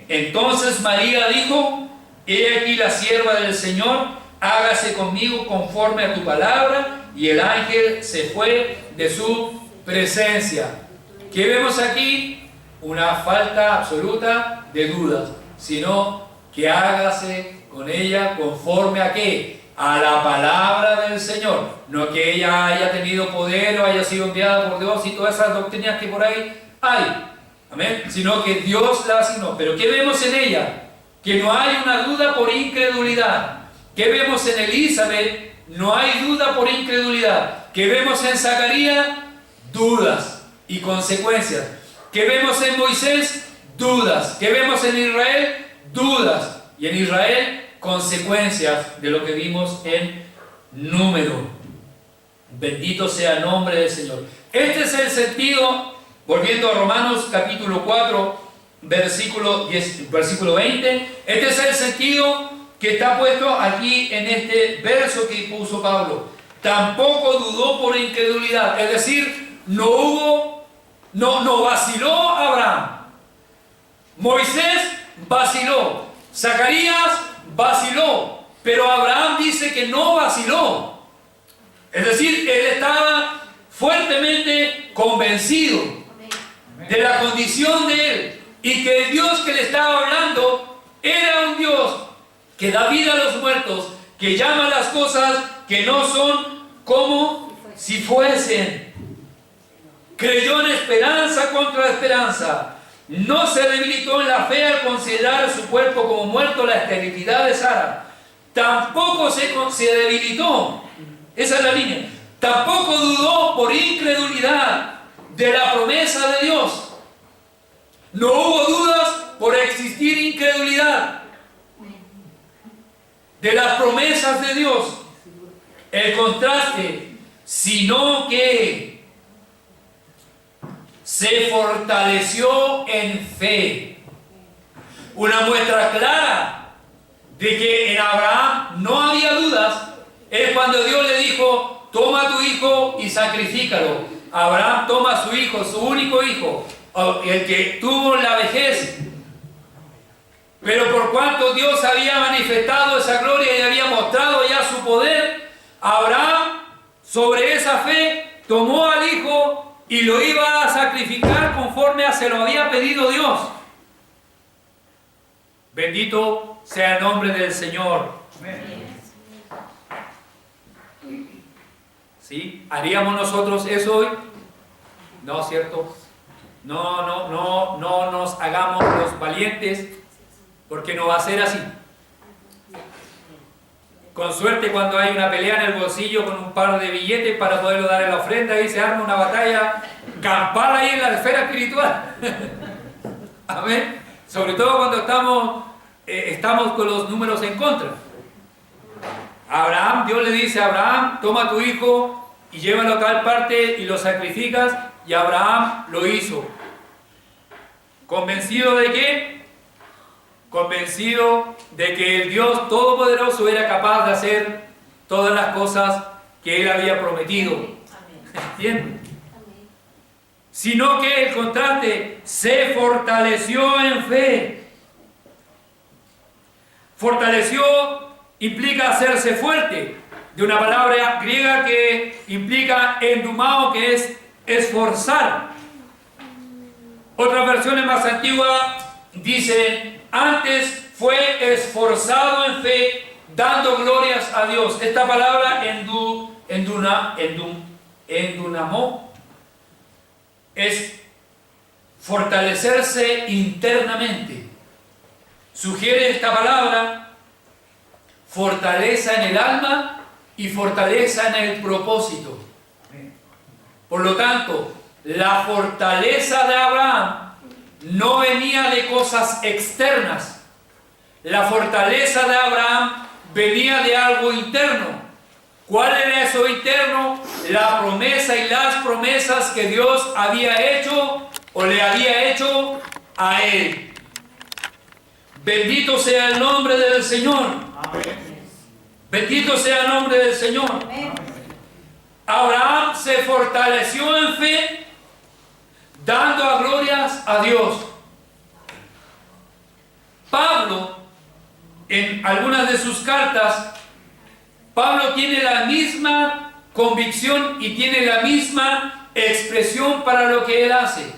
Entonces María dijo: he aquí la sierva del Señor, hágase conmigo conforme a tu palabra. Y el ángel se fue de su presencia. ¿Qué vemos aquí? Una falta absoluta de dudas, sino que hágase con ella conforme a ¿qué? A la palabra del Señor. No que ella haya tenido poder o haya sido enviada por Dios y todas esas doctrinas que por ahí hay. Amén. Sino que Dios la asignó. Pero ¿qué vemos en ella? Que no hay una duda por incredulidad. ¿Qué vemos en Elizabeth? No hay duda por incredulidad. ¿Qué vemos en Zacarías? Dudas y consecuencias. ¿Qué vemos en Moisés? Dudas. ¿Qué vemos en Israel? Dudas. Y en Israel, consecuencias de lo que vimos en Número. Bendito sea el nombre del Señor. Este es el sentido, volviendo a Romanos capítulo 4, versículo 20. Este es el sentido que está puesto aquí en este verso que puso Pablo. Tampoco dudó por incredulidad. Es decir, no vaciló Abraham. Moisés vaciló. Zacarías vaciló. Pero Abraham dice que no vaciló. Es decir, él estaba fuertemente convencido de la condición de él. Y que el Dios que le estaba hablando era un Dios que da vida a los muertos, que llama las cosas que no son como si fuesen. Creyó en esperanza contra esperanza. No se debilitó en la fe al considerar su cuerpo como muerto, la esterilidad de Sara. Tampoco se debilitó. Esa es la línea. Tampoco dudó por incredulidad de la promesa de Dios. No hubo dudas por existir incredulidad de las promesas de Dios. El contraste, sino que se fortaleció en fe. Una muestra clara de que en Abraham no había dudas es cuando Dios le dijo: toma a tu hijo y sacrifícalo. Abraham toma a su hijo, su único hijo, el que tuvo la vejez. Pero por cuanto Dios había manifestado esa gloria y había mostrado ya su poder, Abraham, sobre esa fe, tomó al hijo y lo iba a sacrificar conforme a se lo había pedido Dios. Bendito sea el nombre del Señor. ¿Sí? ¿Haríamos nosotros eso hoy? No, ¿cierto? No nos hagamos los valientes, porque no va a ser así. Con suerte, cuando hay una pelea en el bolsillo con un par de billetes para poderlo dar en la ofrenda, y se arma una batalla campal ahí en la esfera espiritual. Amén. Sobre todo cuando estamos con los números en contra. Abraham, Dios le dice a Abraham: toma a tu hijo y llévalo a tal parte y lo sacrificas. Y Abraham lo hizo. ¿Convencido de qué? Convencido de que el Dios Todopoderoso era capaz de hacer todas las cosas que Él había prometido. ¿Entienden? Sino que el contraste, se fortaleció en fe. Fortaleció implica hacerse fuerte, de una palabra griega que implica endumao, que es esforzar. Otras versiones más antiguas dicen: antes fue esforzado en fe, dando glorias a Dios. Esta palabra endunamo es fortalecerse internamente. Sugiere esta palabra fortaleza en el alma y fortaleza en el propósito. Por lo tanto, la fortaleza de Abraham no venía de cosas externas. La fortaleza de Abraham venía de algo interno. ¿Cuál era eso interno? La promesa y las promesas que Dios había hecho o le había hecho a él. Bendito sea el nombre del Señor. Amén. Bendito sea el nombre del Señor. Amén. Abraham se fortaleció en fe, dando a glorias a Dios. Pablo, en algunas de sus cartas, Pablo tiene la misma convicción y tiene la misma expresión para lo que él hace.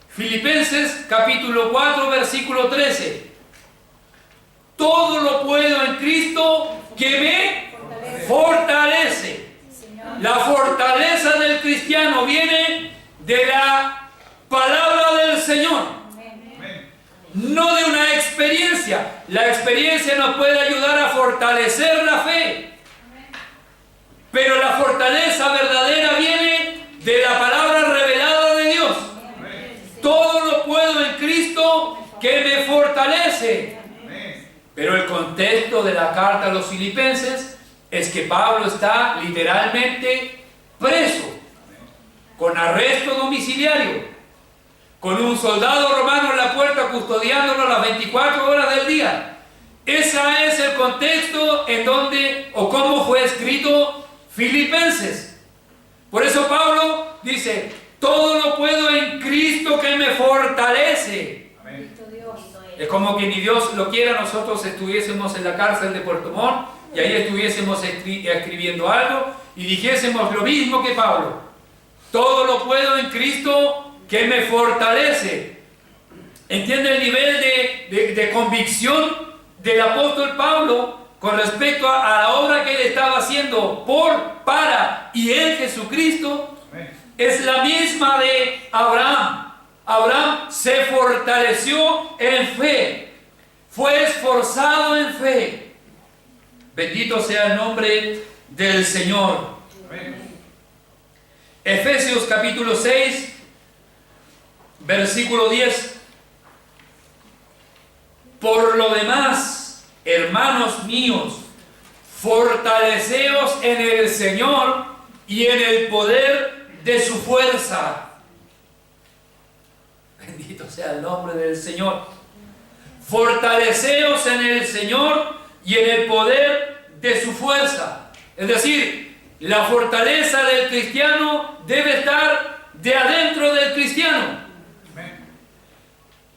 Filipenses capítulo 4 versículo 13. Todo lo puedo en Cristo que me fortalece. La fortaleza del cristiano viene de la palabra del Señor, no de una experiencia. La experiencia nos puede ayudar a fortalecer la fe, pero la fortaleza verdadera viene de la palabra revelada de Dios. Todo lo puedo en Cristo que me fortalece. Pero el contexto de la carta a los filipenses es que Pablo está literalmente preso, con arresto domiciliario, con un soldado romano en la puerta custodiándolo las 24 horas del día. Ese es el contexto en donde o cómo fue escrito Filipenses. Por eso Pablo dice, todo lo puedo en Cristo que me fortalece. Amén. Es como que ni Dios lo quiera, nosotros estuviésemos en la cárcel de Puerto Montt y ahí estuviésemos escribiendo algo y dijésemos lo mismo que Pablo. Todo lo puedo en Cristo que me fortalece. ¿Entiende el nivel de convicción del apóstol Pablo con respecto a la obra que él estaba haciendo para y en Jesucristo? Es la misma de Abraham. Abraham se fortaleció en fe, fue esforzado en fe. Bendito sea el nombre del Señor. Efesios capítulo 6, versículo 10. Por lo demás, hermanos míos, fortaleceos en el Señor y en el poder de su fuerza. Bendito sea el nombre del Señor. Fortaleceos en el Señor y en el poder de su fuerza. Es decir, la fortaleza del cristiano debe estar de adentro del cristiano.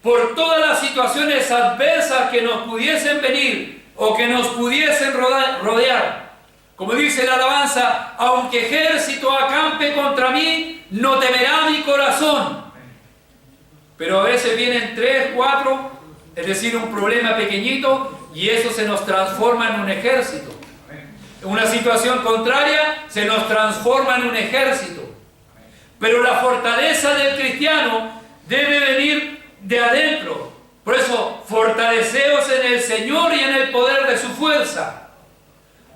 Por todas las situaciones adversas que nos pudiesen venir o que nos pudiesen rodear. Como dice la alabanza, aunque ejército acampe contra mí, no temerá mi corazón. Pero a veces vienen 3, 4, es decir, un problema pequeñito y eso se nos transforma en un ejército. Una situación contraria se nos transforma en un ejército. Pero la fortaleza del cristiano debe venir de adentro. Por eso, fortaleceos en el Señor y en el poder de su fuerza.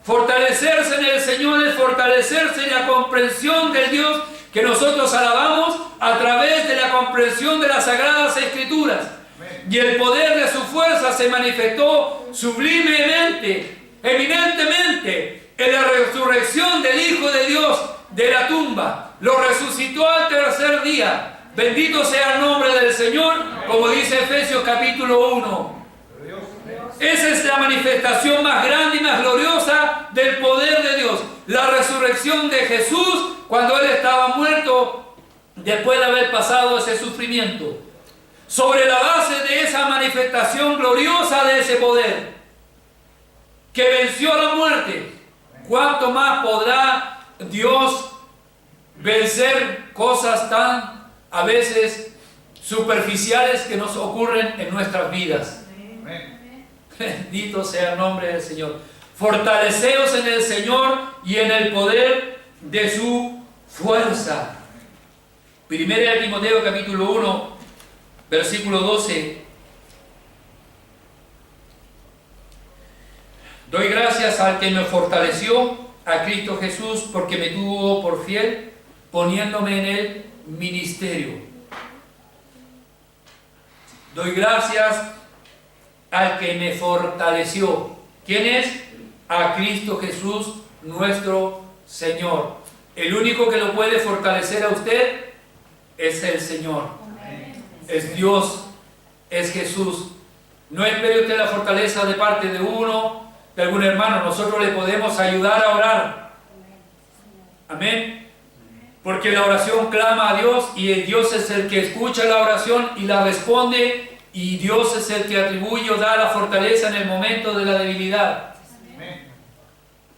Fortalecerse en el Señor es fortalecerse en la comprensión del Dios que nosotros alabamos a través de la comprensión de las Sagradas Escrituras. Y el poder de su fuerza se manifestó sublimemente, eminentemente, en la resurrección del Hijo de Dios de la tumba. Lo resucitó al tercer día. Bendito sea el nombre del Señor, como dice Efesios capítulo 1. Esa es la manifestación más grande y más gloriosa del poder de Dios. La resurrección de Jesús cuando Él estaba muerto después de haber pasado ese sufrimiento. Sobre la base de esa manifestación gloriosa de ese poder que venció la muerte, ¿cuánto más podrá Dios vencer cosas tan a veces superficiales que nos ocurren en nuestras vidas? Bendito sea el nombre del Señor. Fortaleceos en el Señor y en el poder de su fuerza. Primera de Timoteo capítulo 1, versículo 12. Doy gracias al que me fortaleció, a Cristo Jesús, porque me tuvo por fiel, poniéndome en el ministerio. Doy gracias al que me fortaleció. ¿Quién es? A Cristo Jesús nuestro Señor. El único que lo puede fortalecer a usted es el Señor. Es Dios, es Jesús. No espere usted la fortaleza de parte de uno, de algún hermano. Nosotros le podemos ayudar a orar. Amén. Porque la oración clama a Dios y Dios es el que escucha la oración y la responde, y Dios es el que atribuye o da la fortaleza en el momento de la debilidad.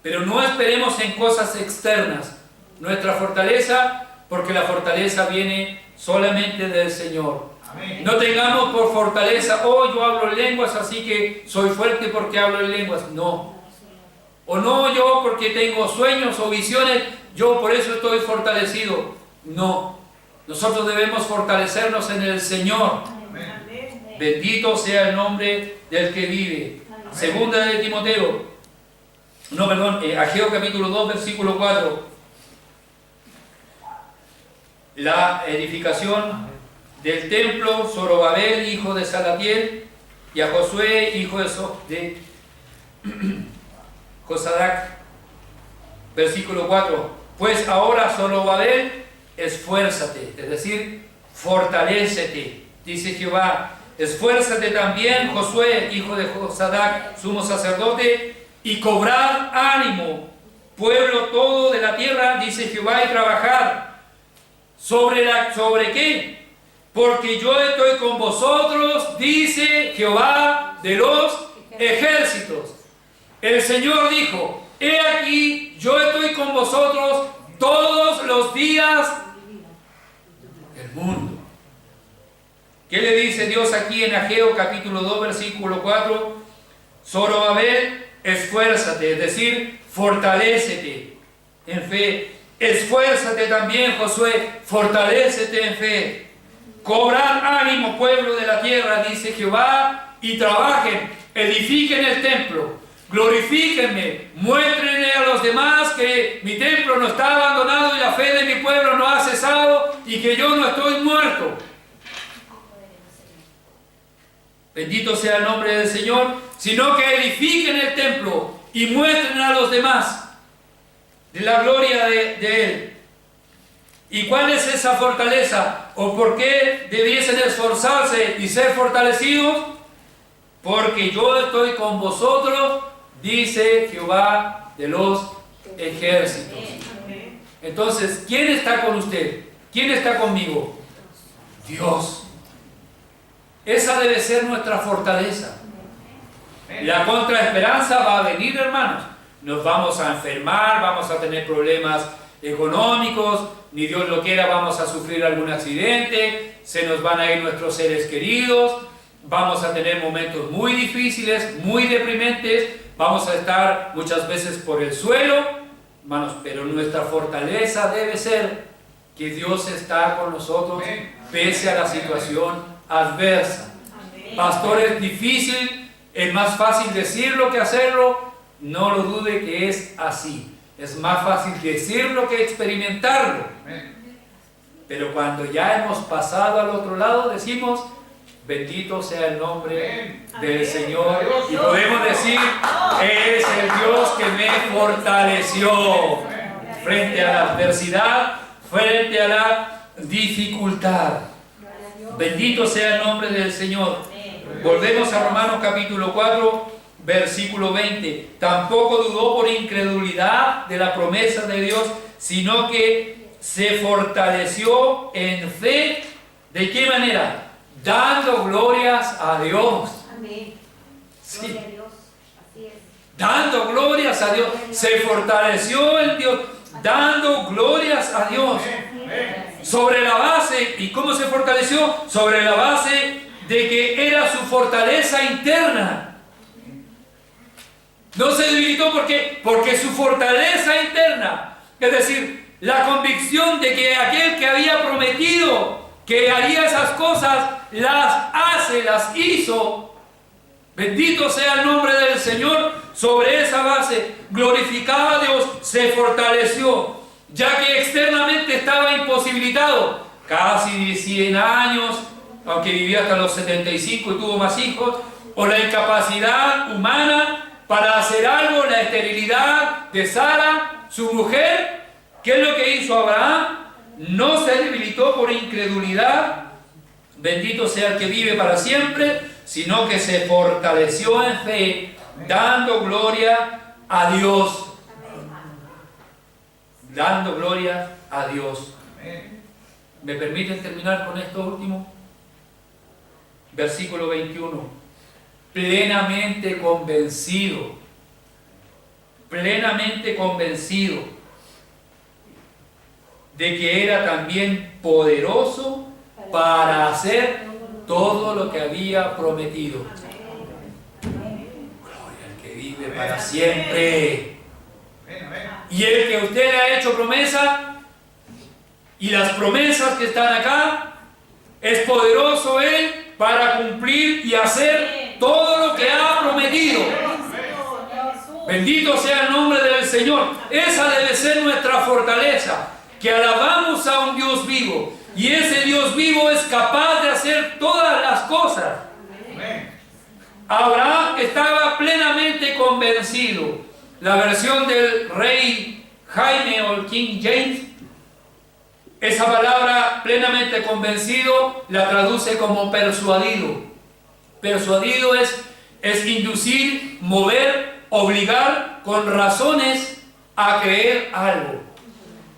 Pero no esperemos en cosas externas nuestra fortaleza, porque la fortaleza viene solamente del Señor. No tengamos por fortaleza, oh, yo hablo en lenguas, así que soy fuerte porque hablo en lenguas. No. O no, yo porque tengo sueños o visiones, yo por eso estoy fortalecido. No. Nosotros debemos fortalecernos en el Señor. Bendito sea el nombre del que vive. Segunda de Timoteo. Ageo capítulo 2, versículo 4. La edificación del templo, Zorobabel, hijo de Salatiel, y a Josué, hijo de Josadac. Versículo 4. Pues ahora, Zorobabel, esfuérzate, es decir, fortalécete, dice Jehová. Esfuérzate también, Josué, hijo de Josadac, sumo sacerdote, y cobrad ánimo, pueblo todo de la tierra, dice Jehová, y trabajad. ¿Sobre qué? Porque yo estoy con vosotros, dice Jehová de los ejércitos. El Señor dijo, he aquí, yo estoy con vosotros todos los días del mundo. ¿Qué le dice Dios aquí en Ageo capítulo 2, versículo 4? Zorobabel, esfuérzate, es decir, fortalécete en fe. Esfuérzate también, Josué, fortalécete en fe. Cobrad ánimo, pueblo de la tierra, dice Jehová, y trabajen, edifiquen el templo, glorifíquenme, muéstrenle a los demás que mi templo no está abandonado y la fe de mi pueblo no ha cesado y que yo no estoy muerto. Bendito sea el nombre del Señor, sino que edifiquen el templo y muestren a los demás de la gloria de Él. ¿Y cuál es esa fortaleza? ¿O por qué debiesen esforzarse y ser fortalecidos? Porque yo estoy con vosotros, dice Jehová de los ejércitos. Entonces, ¿quién está con usted? ¿Quién está conmigo? Dios. Esa debe ser nuestra fortaleza. La contraesperanza va a venir, hermanos. Nos vamos a enfermar, vamos a tener problemas económicos, ni Dios lo quiera, vamos a sufrir algún accidente, se nos van a ir nuestros seres queridos, vamos a tener momentos muy difíciles, muy deprimentes, vamos a estar muchas veces por el suelo, hermanos, pero nuestra fortaleza debe ser que Dios está con nosotros pese a la situación adversa. Pastor, es difícil, es más fácil decirlo que hacerlo. No lo dude que es así. Es más fácil decirlo que experimentarlo. Pero cuando ya hemos pasado al otro lado, decimos, bendito sea el nombre del Señor. Y podemos decir, es el Dios que me fortaleció frente a la adversidad, frente a la dificultad. Bendito sea el nombre del Señor. Volvemos a Romanos capítulo 4, versículo 20. Tampoco dudó por incredulidad de la promesa de Dios, sino que se fortaleció en fe. ¿De qué manera? Dando glorias a Dios. Amén. Sí. Gloria a Dios. Así es. Dando glorias a Dios. Se fortaleció en Dios, dando glorias a Dios. Sobre la base, ¿y cómo se fortaleció? Sobre la base de que era su fortaleza interna. No se debilitó porque su fortaleza interna, es decir, la convicción de que aquel que había prometido que haría esas cosas, las hace, las hizo. Bendito sea el nombre del Señor. Sobre esa base glorificaba a Dios, se fortaleció, ya que externamente estaba imposibilitado. Casi 100 años, aunque vivía hasta los 75 y tuvo más hijos, por la incapacidad humana, para hacer algo la esterilidad de Sara, su mujer. ¿Qué es lo que hizo Abraham? No se debilitó por incredulidad, bendito sea el que vive para siempre, sino que se fortaleció en fe, dando gloria a Dios. Dando gloria a Dios. ¿Me permiten terminar con esto último? Versículo 21. Plenamente convencido de que era también poderoso para hacer todo lo que había prometido. Gloria al que vive para siempre. Y el que usted le ha hecho promesa, y las promesas que están acá, es poderoso Él para cumplir y hacer todo lo que ha prometido. Bendito sea el nombre del Señor. Esa debe ser nuestra fortaleza, que alabamos a un Dios vivo, y ese Dios vivo es capaz de hacer todas las cosas. Abraham estaba plenamente convencido. La versión del rey Jaime o el King James, esa palabra plenamente convencido la traduce como persuadido. Persuadido es inducir, mover, obligar con razones a creer algo.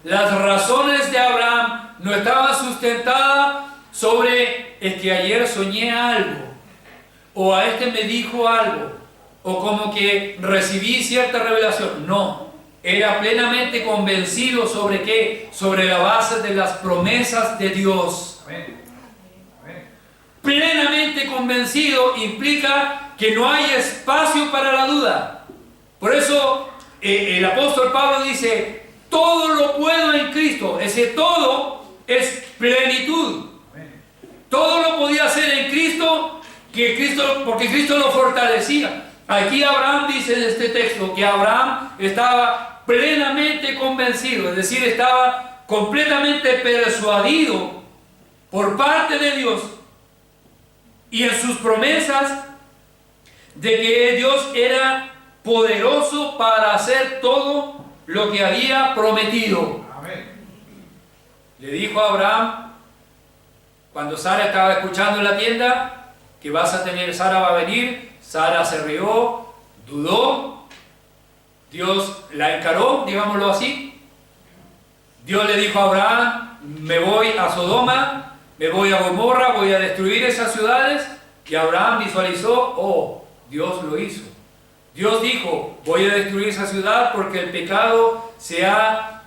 Las razones de Abraham no estaban sustentadas sobre el que ayer soñé algo, o a este me dijo algo, o como que recibí cierta revelación. No, era plenamente convencido sobre qué, sobre la base de las promesas de Dios. Plenamente convencido implica que no hay espacio para la duda. Por eso el apóstol Pablo dice: todo lo puedo en Cristo. Ese todo es plenitud. Todo lo podía hacer en Cristo, porque Cristo lo fortalecía. Aquí Abraham dice en este texto que Abraham estaba plenamente convencido, es decir, estaba completamente persuadido por parte de Dios y en sus promesas de que Dios era poderoso para hacer todo lo que había prometido. Amén. Le dijo a Abraham, cuando Sara estaba escuchando en la tienda, que Sara va a venir. Sara se rió, dudó, Dios la encaró, digámoslo así. Dios le dijo a Abraham: me voy a Sodoma, me voy a Gomorra, voy a destruir esas ciudades. Y Abraham visualizó: oh, Dios lo hizo. Dios dijo: voy a destruir esa ciudad porque el pecado se ha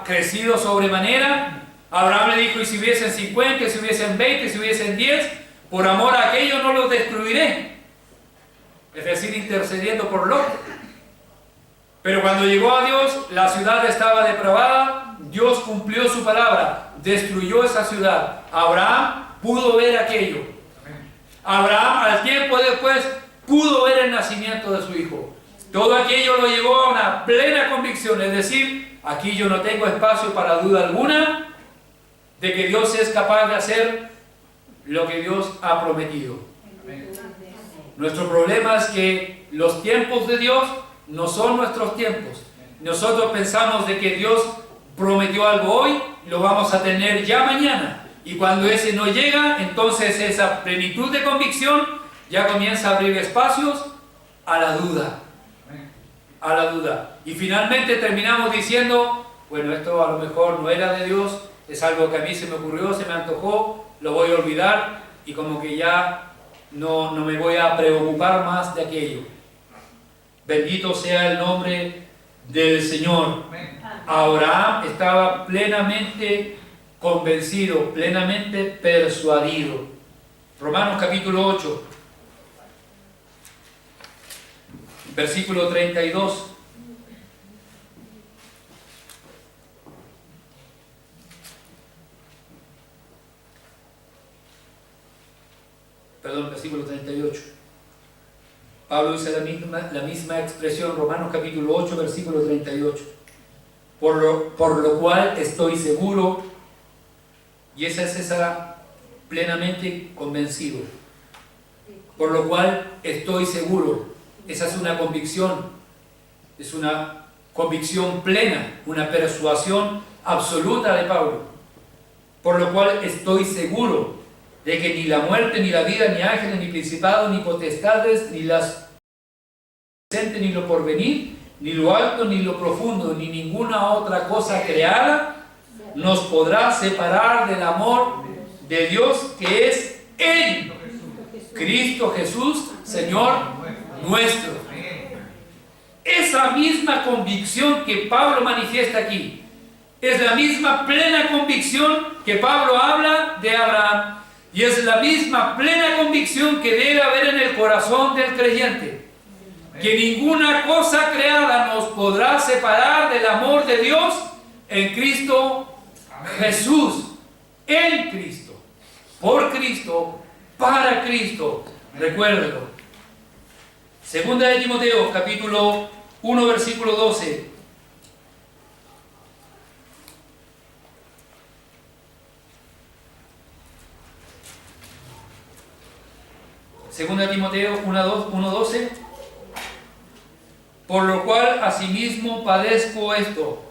crecido sobremanera. Abraham le dijo: y si hubiesen 50, si hubiesen 20, si hubiesen 10, por amor a aquello no los destruiré. Es decir, intercediendo por Lot. Pero cuando llegó a Dios, la ciudad estaba depravada. Dios cumplió su palabra, destruyó esa ciudad. Abraham pudo ver aquello. Abraham, al tiempo después, pudo ver el nacimiento de su hijo. Todo aquello lo llevó a una plena convicción, es decir, aquí yo no tengo espacio para duda alguna de que Dios es capaz de hacer lo que Dios ha prometido. Nuestro problema es que los tiempos de Dios no son nuestros tiempos. Nosotros pensamos de que Dios prometió algo hoy, lo vamos a tener ya mañana. Y cuando ese no llega, entonces esa plenitud de convicción ya comienza a abrir espacios a la duda. A la duda. Y finalmente terminamos diciendo: bueno, esto a lo mejor no era de Dios, es algo que a mí se me ocurrió, se me antojó, lo voy a olvidar y como que ya no me voy a preocupar más de aquello. Bendito sea el nombre del Señor. Abraham estaba plenamente convencido, plenamente persuadido. Romanos capítulo 8, versículo 32. Perdón, versículo 38. Pablo usa la misma expresión, Romanos capítulo 8, versículo 38. Por lo cual estoy seguro, y esa plenamente convencido. Por lo cual estoy seguro Esa es una convicción, es una convicción plena, una persuasión absoluta de Pablo. Por lo cual estoy seguro de que ni la muerte, ni la vida, ni ángeles, ni principados, ni potestades, ni las presente, ni lo porvenir, ni lo alto, ni lo profundo, ni ninguna otra cosa creada nos podrá separar del amor de Dios que es en Cristo Jesús, Señor nuestro. Esa misma convicción que Pablo manifiesta aquí es la misma plena convicción que Pablo habla de Abraham, y es la misma plena convicción que debe haber en el corazón del creyente, que ninguna cosa creada nos podrá separar del amor de Dios en Cristo Jesús, en Cristo, por Cristo, para Cristo. Recuérdelo. Segunda de Timoteo, capítulo 1, versículo 12. Segunda de Timoteo 1:12. Por lo cual asimismo padezco esto,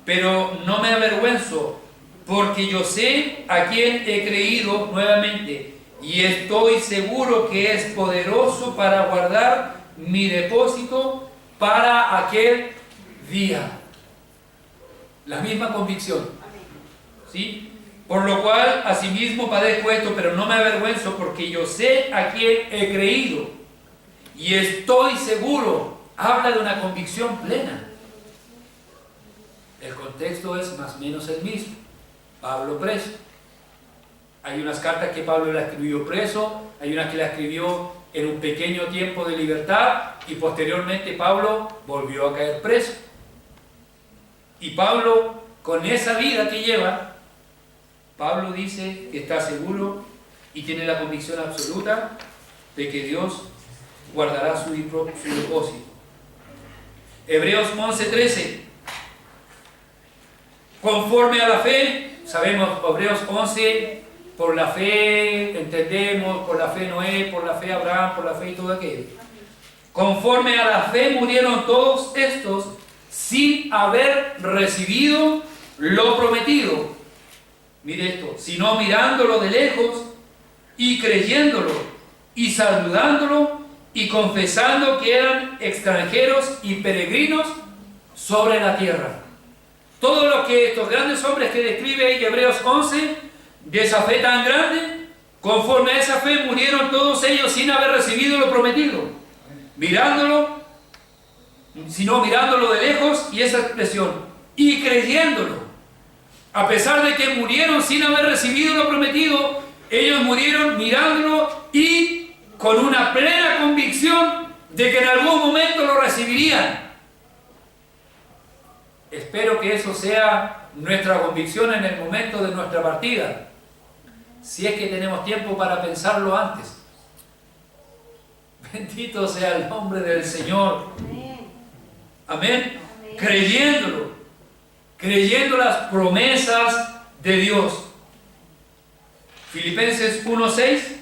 pero no me avergüenzo, porque yo sé a quién he creído nuevamente, y estoy seguro que es poderoso para guardar mi depósito para aquel día. La misma convicción, ¿sí? Por lo cual asimismo padezco esto, pero no me avergüenzo, porque yo sé a quién he creído, y estoy seguro. Habla de una convicción plena. El contexto es más o menos el mismo. Pablo preso. Hay unas cartas que Pablo la escribió preso, hay unas que la escribió en un pequeño tiempo de libertad, y posteriormente Pablo volvió a caer preso. Y Pablo, con esa vida que lleva, Pablo dice que está seguro y tiene la convicción absoluta de que Dios guardará su depósito. Hebreos 11:13. Conforme a la fe, sabemos, Hebreos 11, por la fe entendemos, por la fe Noé, por la fe Abraham, por la fe y todo aquello. Conforme a la fe murieron todos estos sin haber recibido lo prometido. Mire esto, sino mirándolo de lejos y creyéndolo y saludándolo y confesando que eran extranjeros y peregrinos sobre la tierra. Todo lo que estos grandes hombres que describe ahí Hebreos 11, de esa fe tan grande, conforme a esa fe murieron todos ellos sin haber recibido lo prometido. Mirándolo, sino mirándolo de lejos, y esa expresión, y creyéndolo. A pesar de que murieron sin haber recibido lo prometido, ellos murieron mirándolo y con una plena convicción de que en algún momento lo recibirían. Espero que eso sea nuestra convicción en el momento de nuestra partida, si es que tenemos tiempo para pensarlo antes. Bendito sea el nombre del Señor. Amén. Creyendo las promesas de Dios. Filipenses 1:6.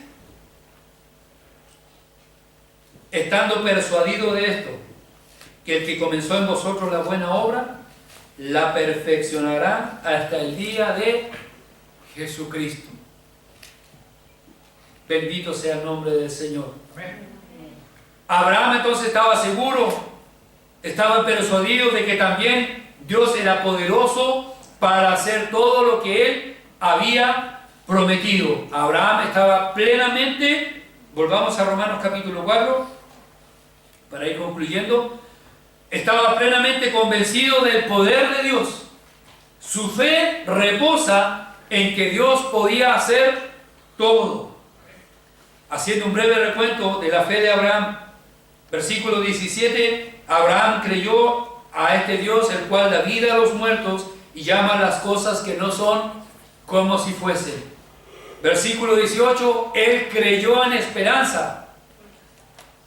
Estando persuadido de esto, que el que comenzó en vosotros la buena obra, la perfeccionará hasta el día de Jesucristo. Bendito sea el nombre del Señor. Abraham entonces estaba seguro, estaba persuadido de que también Dios era poderoso para hacer todo lo que él había prometido. Abraham estaba plenamente, volvamos a Romanos capítulo 4, para ir concluyendo, estaba plenamente convencido del poder de Dios. Su fe reposa en que Dios podía hacer todo. Haciendo un breve recuento de la fe de Abraham, versículo 17, Abraham creyó a este Dios, el cual da vida a los muertos y llama las cosas que no son como si fuesen. Versículo 18, él creyó en esperanza,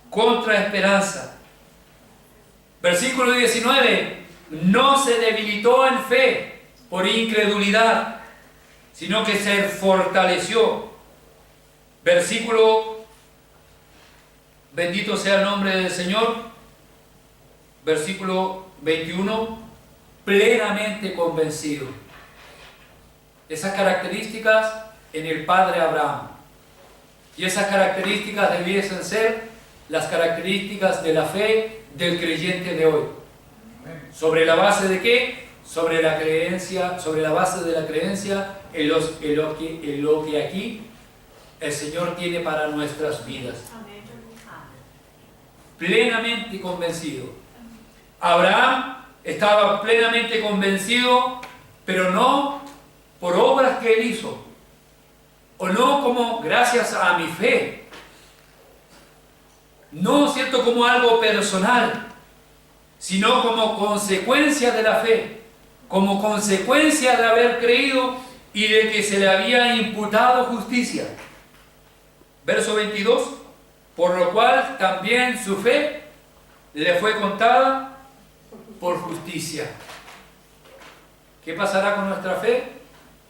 contra esperanza. Versículo 19, no se debilitó en fe por incredulidad, sino que se fortaleció. Versículo Bendito sea el nombre del Señor. Versículo 21, plenamente convencido. Esas características en el padre Abraham. Y esas características debiesen ser las características de la fe del creyente de hoy. ¿Sobre la base de qué? Sobre la creencia, sobre la base de la creencia en lo que aquí el Señor tiene para nuestras vidas. Plenamente convencido. Abraham estaba plenamente convencido, pero no por obras que él hizo, o no como gracias a mi fe, no cierto como algo personal, sino como consecuencia de la fe, como consecuencia de haber creído y de que se le había imputado justicia. Verso 22, por lo cual también su fe le fue contada por justicia. ¿Qué pasará con nuestra fe?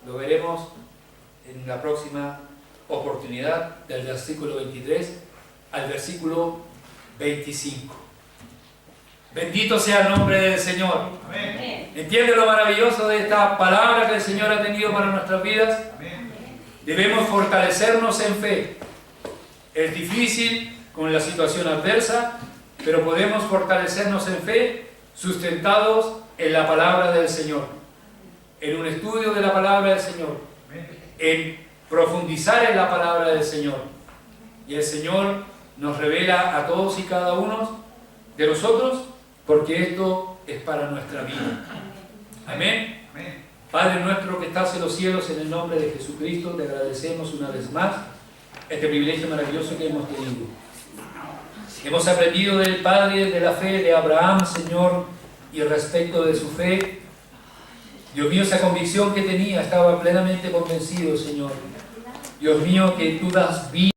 Lo veremos en la próxima oportunidad, del versículo 23 al versículo 25. Bendito sea el nombre del Señor. Amén. ¿Entiende lo maravilloso de esta palabra que el Señor ha tenido para nuestras vidas? Amén. Debemos fortalecernos en fe. Es difícil con la situación adversa, pero podemos fortalecernos en fe sustentados en la palabra del Señor, en un estudio de la palabra del Señor, en profundizar en la palabra del Señor. Y el Señor nos revela a todos y cada uno de nosotros, porque esto es para nuestra vida. Amén. Padre nuestro que estás en los cielos, en el nombre de Jesucristo, te agradecemos una vez más este privilegio maravilloso que hemos tenido. Hemos aprendido del Padre de la fe de Abraham, Señor, y respecto de su fe. Dios mío, esa convicción que tenía, estaba plenamente convencido, Señor. Dios mío, que tú das vida.